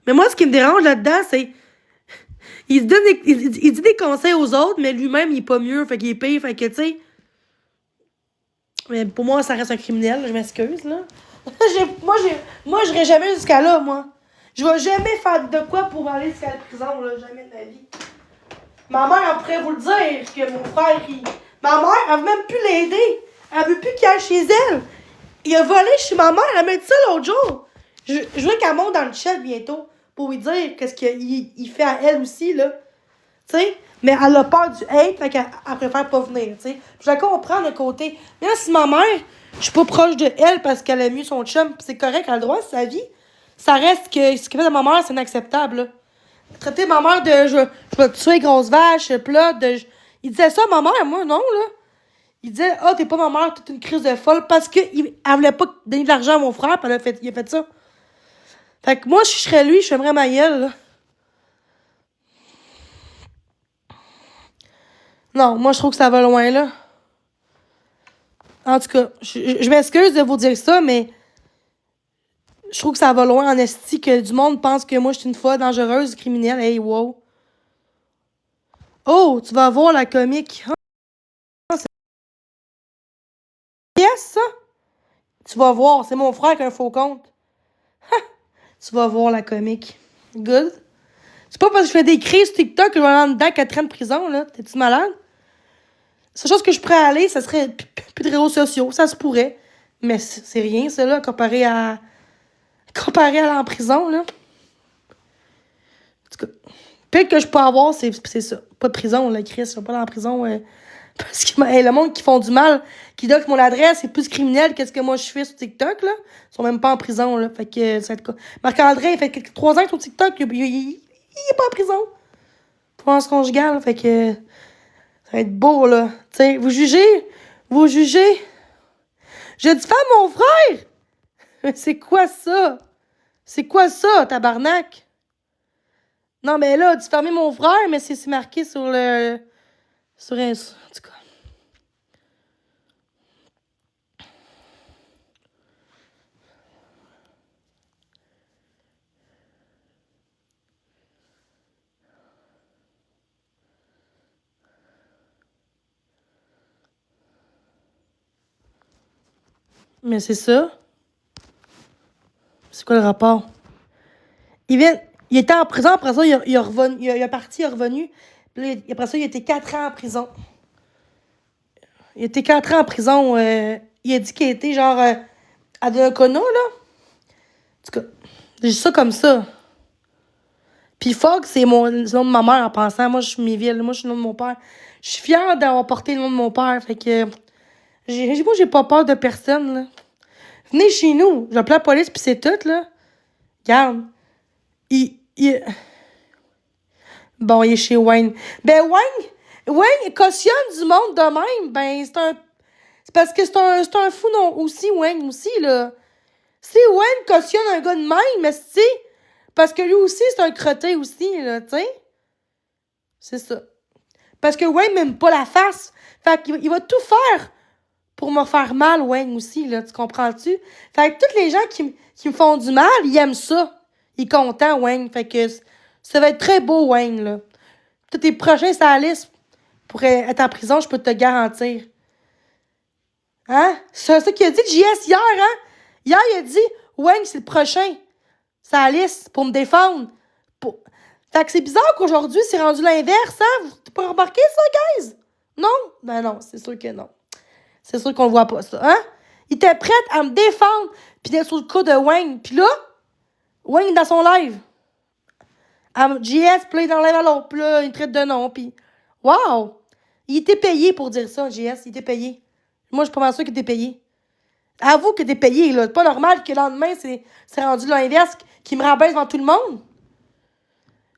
Mais moi, ce qui me dérange là-dedans, c'est... Il dit des conseils aux autres, mais lui-même, il est pas mieux. Fait qu'il est pire. Fait que, tu sais... Mais pour moi, ça reste un criminel. Je m'excuse, là. Moi, j'irai jamais jusqu'à là, moi. Je vais jamais faire de quoi pour aller jusqu'à la prison, là. Jamais de ma vie. Ma mère, elle pourrait vous le dire, que mon frère, ma mère, elle veut même plus l'aider. Elle veut plus qu'il aille chez elle. Il a volé chez ma mère. Elle m'a dit ça l'autre jour. Je veux qu'elle monte dans le chat bientôt pour lui dire qu'est-ce qu'il fait à elle aussi, là. Tu sais? Mais elle a peur du hate, fait qu'elle préfère pas venir, tu sais. Je la comprends de côté. Mais là, si ma mère, je suis pas proche de elle parce qu'elle a mieux son chum, pis c'est correct, elle a le droit, c'est sa vie. Ça reste que ce qu'elle fait de ma mère, c'est inacceptable, là. Traiter ma mère de je vais te tuer, grosse vache, plot, il disait ça à ma mère, moi, non, là. Il disait, ah, t'es pas ma mère, t'es une crise de folle, parce qu'elle voulait pas donner de l'argent à mon frère, pis il a fait ça. Fait que moi, si je serais lui, je ferais ma gueule, là. Non, moi, je trouve que ça va loin, là. En tout cas, je m'excuse de vous dire ça, mais je trouve que ça va loin en esti que du monde pense que moi, je suis une folle dangereuse, criminelle. Hey, wow. Oh, tu vas voir la comique. Ah, c'est yes, ça? Tu vas voir, c'est mon frère qui a un faux compte. Tu vas voir la comique. Good. C'est pas parce que je fais des crises sur TikTok que je vais aller en dedans 4 ans de prison, là. T'es-tu malade? C'est chose que je pourrais aller, ça serait plus de réseaux sociaux. Ça se pourrait. Mais c'est rien, ça, là, comparé à aller en prison, là. En tout cas, peut-être que je peux avoir, c'est ça. Pas de prison, là, Chris. Je vais pas aller en prison. Parce que hey, le monde qui font du mal, qui doc mon adresse, c'est plus criminel que ce que moi je fais sur TikTok, là. Ils sont même pas en prison, là. Fait que ça va être quoi? Marc-André, il fait 3 ans sur TikTok, il est pas en prison. Pour violence conjugale, fait que ça va être beau, là. Tu sais, vous jugez. J'ai dit femme, mon frère! C'est quoi ça? C'est quoi ça, tabarnak? Non, mais là, tu fermé mon frère, mais c'est marqué sur le... Sur un... En tout cas. Mais c'est ça. C'est quoi le rapport? Il était en prison, après ça, il est parti, il est revenu. Puis là, après ça, il a été 4 ans en prison. Il a été 4 ans en prison. Il a dit qu'il était genre à Donnacona, là. En tout cas, j'ai dit ça comme ça. Puis Fogg, c'est le nom de ma mère en pensant. Moi, je suis Méville. Moi, je suis le nom de mon père. Je suis fière d'avoir porté le nom de mon père. Fait que moi, j'ai pas peur de personne, là. Venez chez nous. J'appelle la police, puis c'est tout, là. Regarde. Bon, il est chez Wayne. Ben, Wayne cautionne du monde de même. Ben, c'est parce que c'est un fou non aussi, Wayne aussi, là. Si Wayne cautionne un gars de même, mais tu parce que lui aussi, c'est un crotté aussi, là, tu sais. C'est ça. Parce que Wayne m'aime pas la face. Fait qu'il va tout faire pour me faire mal, Wayne aussi, là. Tu comprends-tu? Fait que tous les gens qui me font du mal, ils aiment ça. Ils sont contents, Wayne. Fait que ça va être très beau, Wayne, là. Tous tes prochains sur la liste pour être en prison, je peux te garantir. Hein? C'est ça qu'il a dit, JS, hier, hein? Hier, il a dit, Wayne, c'est le prochain. C'est la liste pour me défendre. Fait que c'est bizarre qu'aujourd'hui, c'est rendu l'inverse, hein? T'as pas remarqué ça, guys? Non? Ben non, c'est sûr que non. C'est sûr qu'on le voit pas, ça, hein? Il était prêt à me défendre pis d'être sur le coup de Wayne. Puis là, Wayne est dans son live. JS, puis là, il est dans le live à l'autre. Puis là, il traite de nom, puis... Wow! Il était payé pour dire ça, JS. Il était payé. Moi, je suis pas mal sûre qu'il était payé. Avoue que t'es payé, là. C'est pas normal que le lendemain, c'est rendu l'inverse, qu'il me rabaisse devant tout le monde.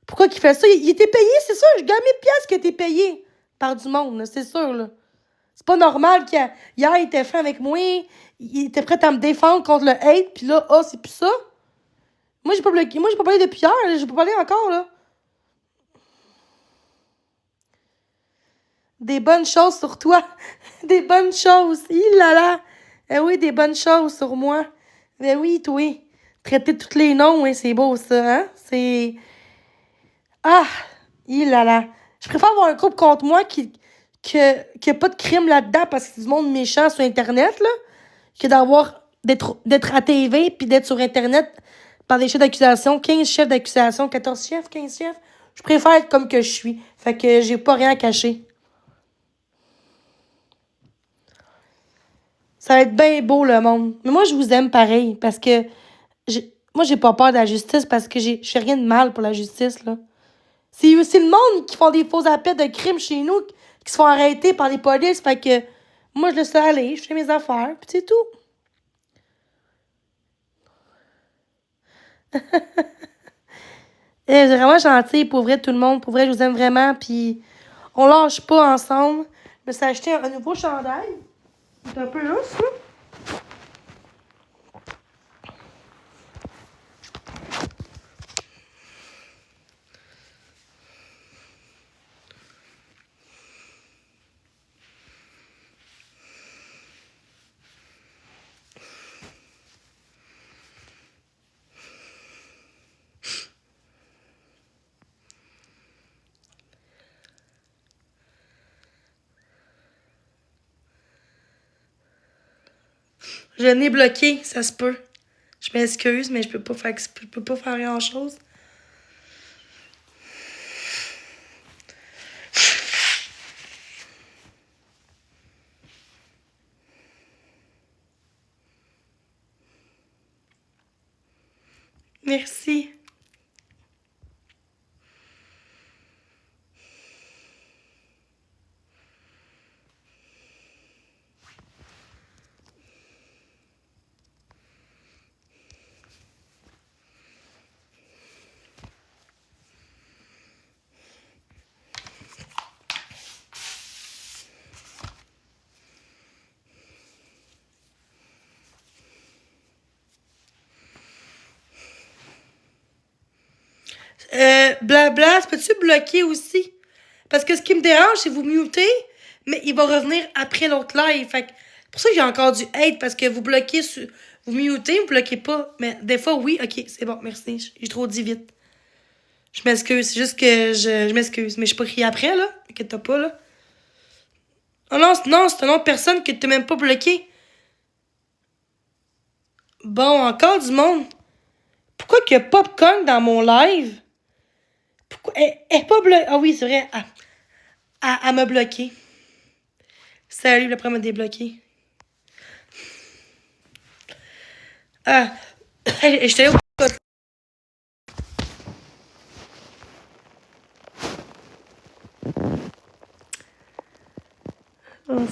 Pourquoi qu'il fait ça? Il était payé, c'est sûr. Je gagne 1000 piastres que t'es payé par du monde, là, c'est sûr, là. C'est pas normal qu'hier, il était fin avec moi. Il était prêt à me défendre contre le hate. Puis là, c'est plus ça. Moi, j'ai pas bloqué. Moi, j'ai pas parlé depuis hier. J'ai pas parlé encore, là. Des bonnes choses sur toi. Des bonnes choses. Il là là. Eh oui, des bonnes choses sur moi. Ben oui, toi. Traiter tous les noms, hein, c'est beau, ça, hein? C'est... Ah! Il là là. Je préfère avoir un couple contre moi qui a pas de crime là-dedans parce que c'est du monde méchant sur Internet, là, que d'être à TV puis d'être sur Internet par des chefs d'accusation, 15 chefs d'accusation, 14 chefs, 15 chefs. Je préfère être comme que je suis. Fait que j'ai pas rien à cacher. Ça va être bien beau, le monde. Mais moi, je vous aime pareil parce que moi, j'ai pas peur de la justice parce que je fais rien de mal pour la justice, là. C'est le monde qui font des faux appels de crimes chez nous qui se font arrêter par les polices. Fait que moi, je laisse ça aller, je fais mes affaires, puis c'est tout. C'est vraiment gentil, pour vrai, tout le monde. Pour vrai, je vous aime vraiment, puis on lâche pas ensemble. Je me suis acheté un nouveau chandail. C'est un peu lousse, là. Je l'ai bloqué, ça se peut. Je m'excuse, mais je peux pas faire grand-chose. Merci. Blabla, peux-tu bloquer aussi? Parce que ce qui me dérange, c'est vous muter, mais il va revenir après l'autre live. Fait que, c'est pour ça que j'ai encore du hate, parce que vous bloquez, vous mutez, vous bloquez pas. Mais des fois, oui, ok, c'est bon, merci. J'ai trop dit vite. Je m'excuse, c'est juste que je m'excuse. Mais je peux crier après, là. Inquiète pas, là. Oh non, non, c'est une autre personne que t'as même pas bloqué. Bon, encore du monde. Pourquoi qu'il y a Popcorn dans mon live? Pourquoi? Elle est pas bloquée. Ah oui, c'est vrai. Elle m'a bloqué. Salut, le premier m'a débloqué. Ah. J'étais où? Oh.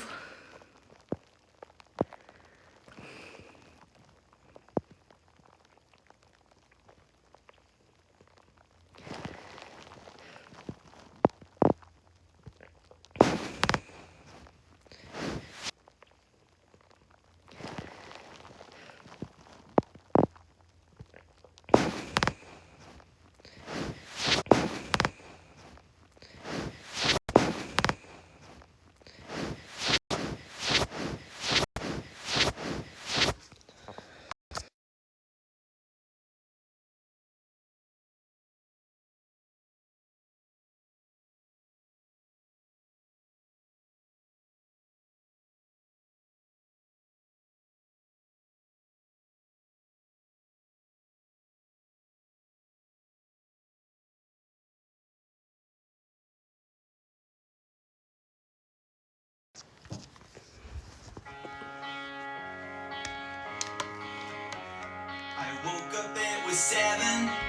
Woke up, it was 7.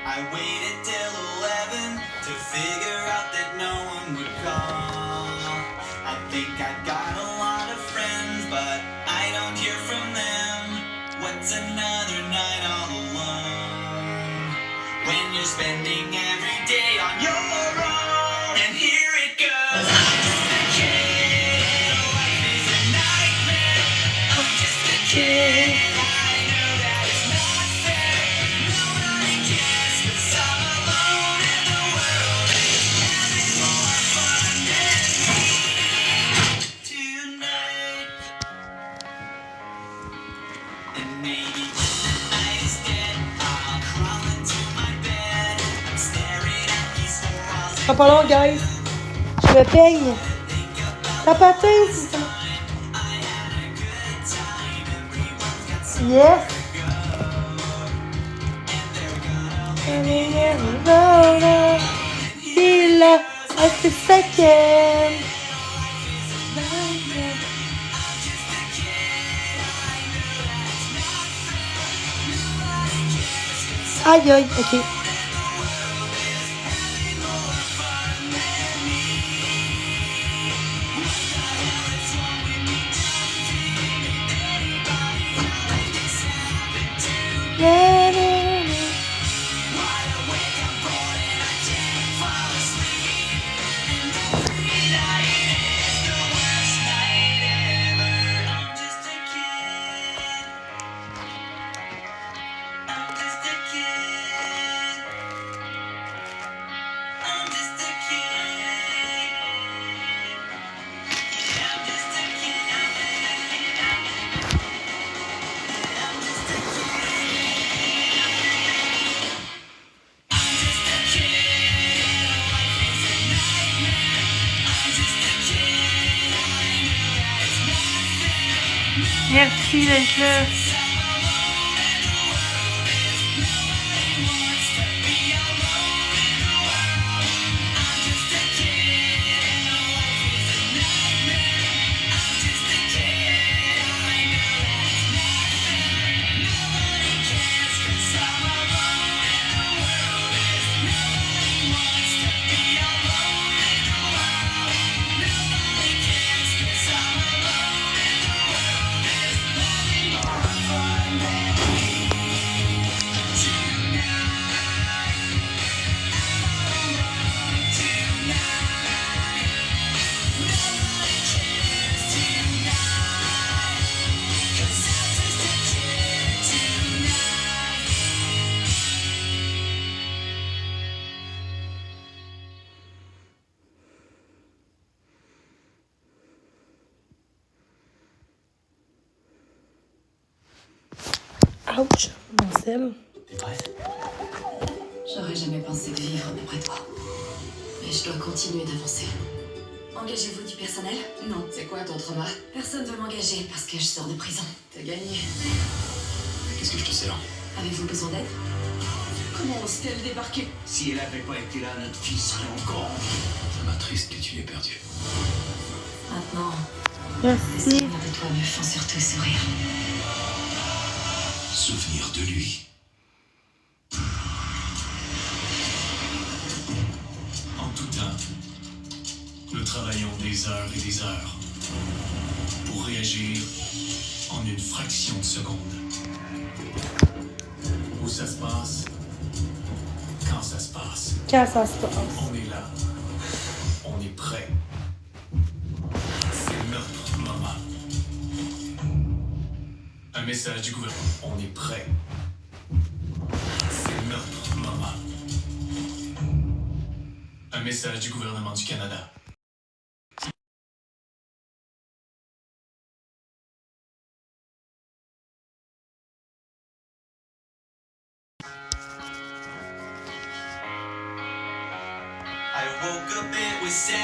I waited till 11 to figure out that no one would call. I think I've got a lot of friends, but I don't hear from them. What's another night all alone? When you're spending every day on your own. And here it goes. I'm just a kid. Life is a nightmare. I'm just a kid. Ça pas long, guys. Je me peigne. Ta patine, c'est ça. Yes. Il a fait second. Aïe, aïe, ok. Merci d'être là. Ouch, mon sel. T'es prête? J'aurais jamais pensé vivre après toi. Mais je dois continuer d'avancer. Engagez-vous du personnel? Non. C'est quoi ton trauma? Personne veut m'engager parce que je sors de prison. T'as gagné. Qu'est-ce que je te sers? Avez-vous besoin d'aide? Comment ose-t-elle débarquer? Si elle avait pas été là, notre fille serait encore en vie. Ça m'attriste que tu l'aies perdu. Maintenant, les Merci. souvenirs de toi me font surtout sourire. Souvenir de lui. En tout temps, nous travaillons des heures et des heures pour réagir en une fraction de seconde. Où ça se passe, quand ça se passe. Quand ça se passe. On est là. On est prêt. C'est notre moment. Un message du gouvernement. On est prêt. C'est notre moment. Un message du gouvernement du Canada. I woke up, it was 7.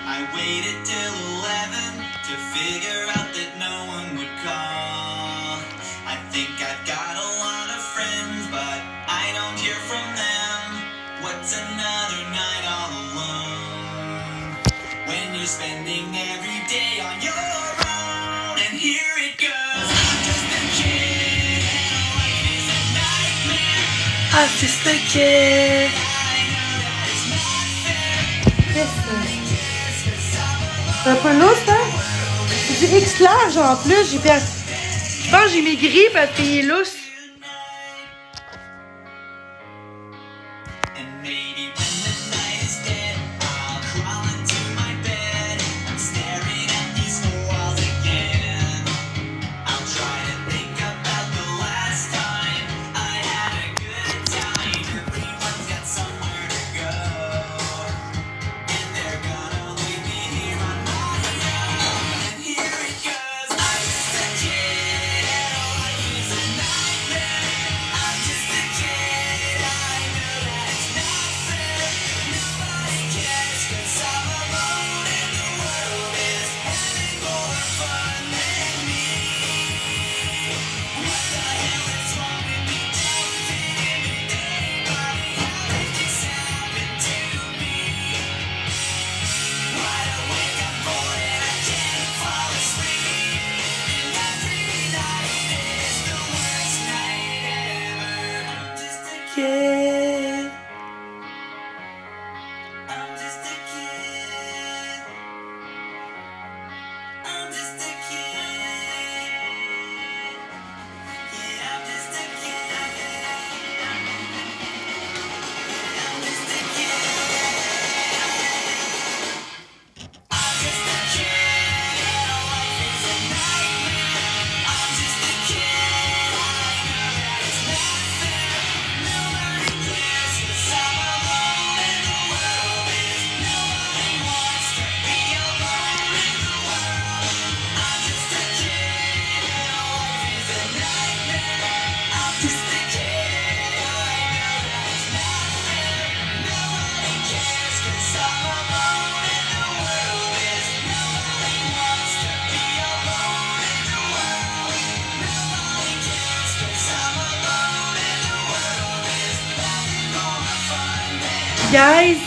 I waited till 11 to figure out that no one would call. I think I've got a lot of friends, but I don't hear from them. What's another night all alone? When you're spending every day on your own, and here it goes. I'm just a kid, and life is a nightmare. Ah, c'est ça que... C'est un peu lousse, hein? C'est du X large en plus. J'ai perdu. Je pense que j'ai maigri parce qu'il est lousse. And maybe when the night is dead, I'll crawl into my bed, staring at these four walls again. I'll try to think about the last time I had a good time. Everyone's got somewhere to go, and they're gonna leave me here on my own. And here it goes. I'm just a kid, and life is a nightmare. I'm just a kid, I know that it's not fair. Nobody cares, 'cause I'm alone, and the world is having more fun than me. What the hell is wrong with me? Don't fit in with anybody. How did this happen to me? Wide awake, I'm bored and I can't fall asleep. And every night is the worst night ever. I'm just a kid. I'm just a kid. I'm just a kid. Yeah, I'm just a kid. I'm just a kid. I'm just a kid. Life is a nightmare. I'm just a kid. I know that it's not fair. Nobody cares 'cause I'm alone and the world is. Nobody wants to be alone in the world. I'm just a kid. Life is a nightmare. I'm just a kid. I know that it's not fair. Nobody cares 'cause I'm alone and the world is. Nobody wants to be alone in the world. Nobody cares 'cause I'm alone and the world is having more fun than. Guys,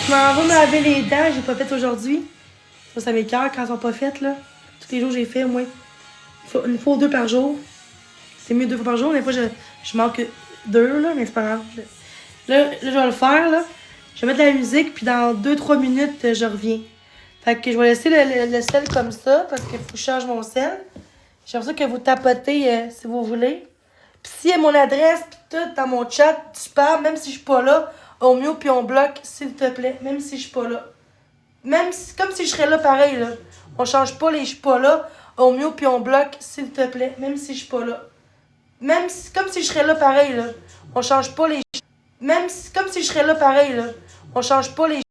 je m'en vais me laver les dents. J'ai pas fait aujourd'hui. Ça m'écoeure quand elles sont pas faites, là. Tous les jours, j'ai fait au moins une fois ou deux par jour. C'est mieux 2 fois par jour. Des fois, je manque 2, là, mais c'est pas grave. Là, je vais le faire, là. Je vais mettre la musique, puis dans 2-3 minutes, je reviens. Fait que je vais laisser le sel comme ça, parce qu'il faut que je change mon sel. J'aimerais ça que vous tapotez si vous voulez. Puis s'il y a mon adresse, puis tout, dans mon chat, tu parles, même si je suis pas là, on mute puis on bloque, s'il te plaît, même si je suis pas là. Même si, comme si je serais là pareil, là. On change pas les je suis pas là, on mute puis on bloque, s'il te plaît, même si je suis pas là. Même si, comme si je serais là pareil, là. On change pas les même si, comme si je serais là pareil, là. On change pas les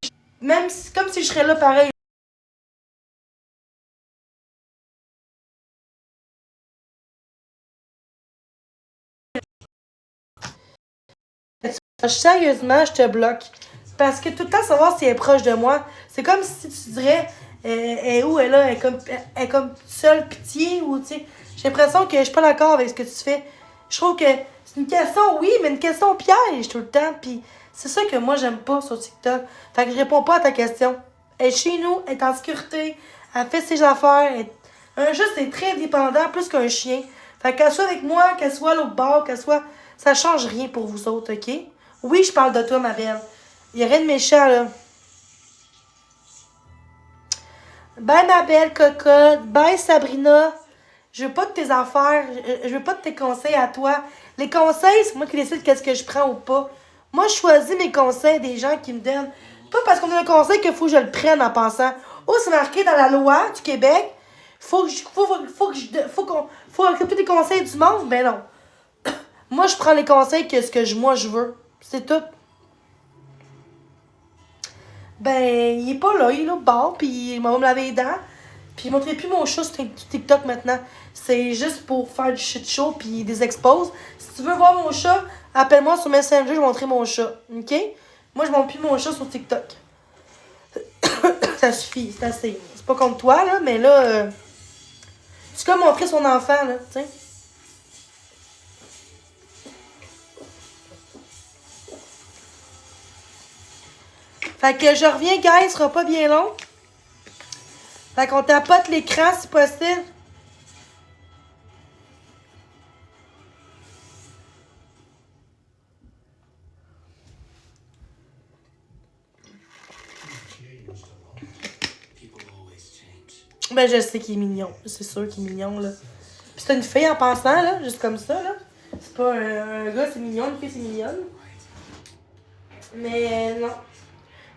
même si, comme si je serais là pareil. Sérieusement, je te bloque. Parce que tout le temps, savoir si elle est proche de moi, c'est comme si tu dirais, elle est où, elle est là, elle est comme seule pitié, ou tu sais. J'ai l'impression que je suis pas d'accord avec ce que tu fais. Je trouve que c'est une question, oui, mais une question piège tout le temps. Puis c'est ça que moi, j'aime pas sur TikTok. Fait que je réponds pas à ta question. Elle est chez nous, elle est en sécurité, elle fait ses affaires. Un chat, c'est très dépendant, plus qu'un chien. Fait qu'elle soit avec moi, qu'elle soit à l'autre bord, qu'elle soit. Ça change rien pour vous autres, OK? Oui, je parle de toi, ma belle. Il y a rien de méchant, là. Bye, ma belle cocotte. Bye, Sabrina. Je veux pas de tes affaires. Je veux pas de tes conseils à toi. Les conseils, c'est moi qui décide qu'est-ce que je prends ou pas. Moi, je choisis mes conseils des gens qui me donnent. Pas parce qu'on me donne un conseil qu'il faut que je le prenne en pensant. Oh, c'est marqué dans la loi du Québec. Faut accepter les conseils du monde. Ben non. Moi, je prends les conseils que moi, je veux. C'est tout. Ben, il est pas là, il est là au bord, puis il m'a me laver les dents. Puis il montrait plus mon chat sur TikTok maintenant. C'est juste pour faire du shit show puis des exposes. Si tu veux voir mon chat, appelle-moi sur Messenger, je vais montrer mon chat. OK? Moi, je montre plus mon chat sur TikTok. Ça suffit, c'est assez. C'est pas contre toi, là, mais là, c'est comme montrer son enfant, là, tu sais. Fait que je reviens, guys, ce sera pas bien long. Fait qu'on tapote l'écran si possible. Ben, je sais qu'il est mignon. C'est sûr qu'il est mignon, là. Pis c'est une fille en passant, là, juste comme ça, là. C'est pas un gars, c'est mignon, une fille, c'est mignonne. Mais non.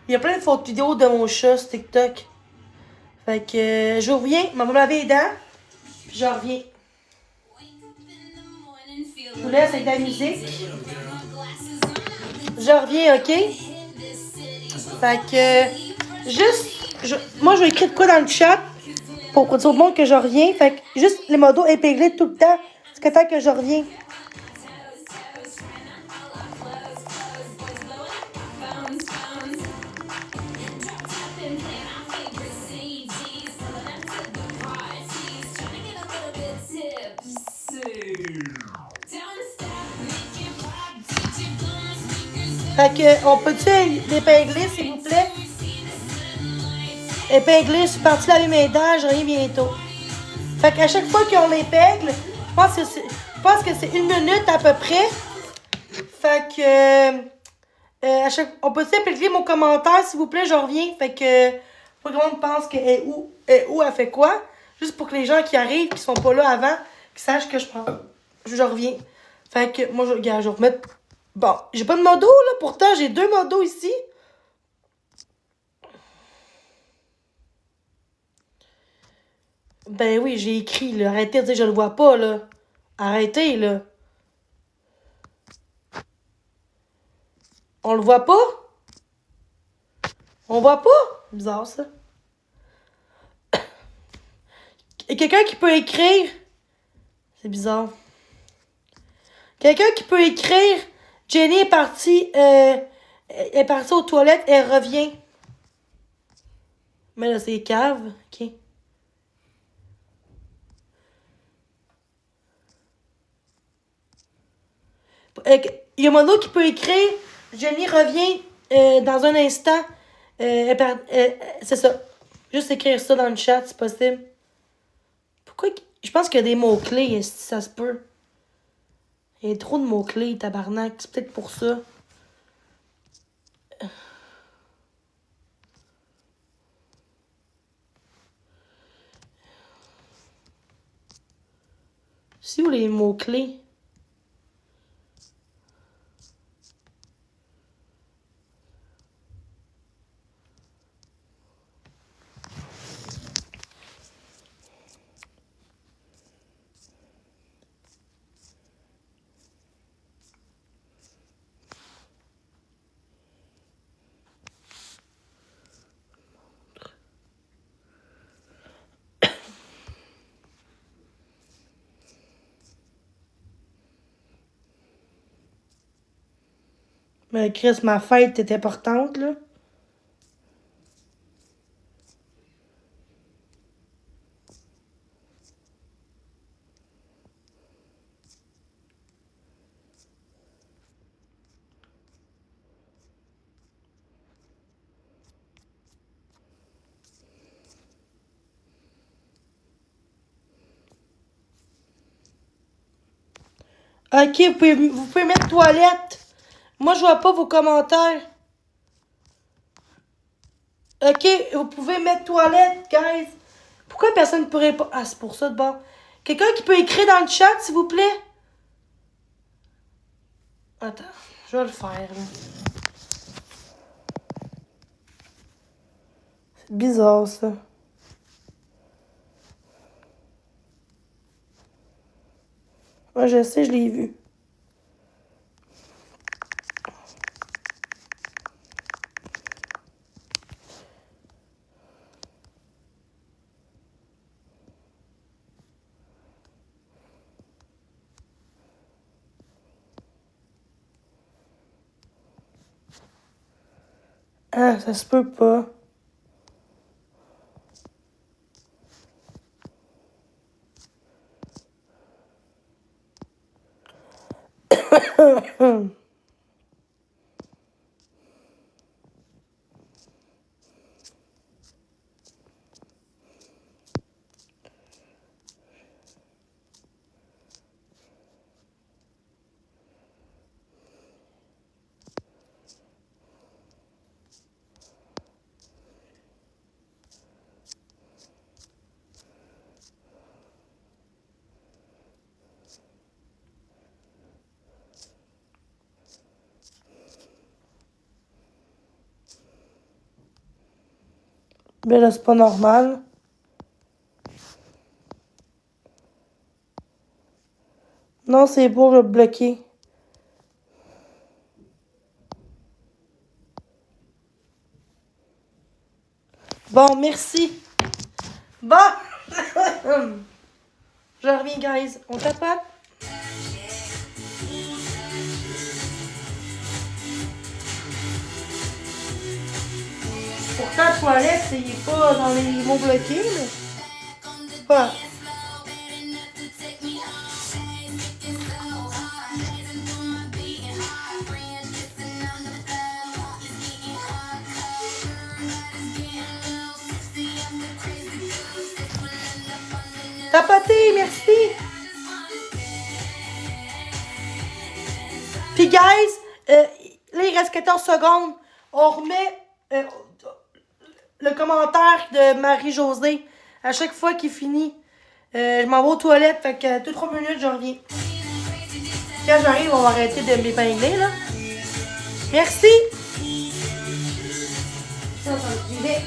Il y a plein de photos vidéos de mon chat sur TikTok. Fait que je reviens, maman va me laver les dents, puis je reviens. Je vous laisse avec de la musique. Je reviens, OK? Fait que moi, je vais écrire de quoi dans le chat pour dire au monde que je reviens. Fait que juste les modos épinglés tout le temps jusqu'à temps que je reviens. Fait que, on peut-tu l'épingler, s'il vous plaît? Épingler, je suis partie laver mes dents, je reviens bientôt. Fait qu'à chaque fois qu'on l'épingle, je pense que c'est 1 minute à peu près. Fait que, on peut-tu épingler mon commentaire, s'il vous plaît, je reviens. Fait que, faut que le monde pense qu'elle est où, elle fait quoi. Juste pour que les gens qui arrivent, qui sont pas là avant, qui sachent que je reviens. Fait que, moi, je vais remettre. Bon, j'ai pas de modo, là. Pourtant, j'ai 2 modos ici. Ben oui, j'ai écrit, là. Arrêtez de dire je le vois pas, là. Arrêtez, là. On le voit pas? On voit pas? Bizarre, ça. Et quelqu'un qui peut écrire... C'est bizarre. Quelqu'un qui peut écrire... Jenny est partie aux toilettes, elle revient. Mais là, c'est cave. OK. Il y a mon autre qui peut écrire. Jenny revient dans un instant. C'est ça. Juste écrire ça dans le chat, c'est possible. Pourquoi? Je pense qu'il y a des mots-clés, si ça se peut. Il y a trop de mots-clés, tabarnak. C'est peut-être pour ça. C'est où les mots-clés? Mais Chris, ma fête est importante, là. Ok, vous pouvez mettre toilette. Moi, je vois pas vos commentaires. Ok, vous pouvez mettre toilette, guys. Pourquoi personne ne pourrait pas... Ah, c'est pour ça de bord. Quelqu'un qui peut écrire dans le chat, s'il vous plaît? Attends, je vais le faire, là. C'est bizarre, ça. Ouais, je sais, je l'ai vu. Ah, ça se peut pas. Mais là, c'est pas normal. Non, c'est beau, je vais le bloquer. Bon, merci. Bon. Je reviens, guys. On tapote. Pourtant, la toilette, il est pas dans les mots bloqués, mais... C'est pas... Tapoté, merci. Puis, guys, là, il reste 14 secondes. On remet le commentaire de Marie-Josée à chaque fois qu'il finit. Je m'en vais aux toilettes, fait que 2-3 minutes, je reviens. Quand j'arrive, on va arrêter de m'épingler, là. Merci. J'y vais.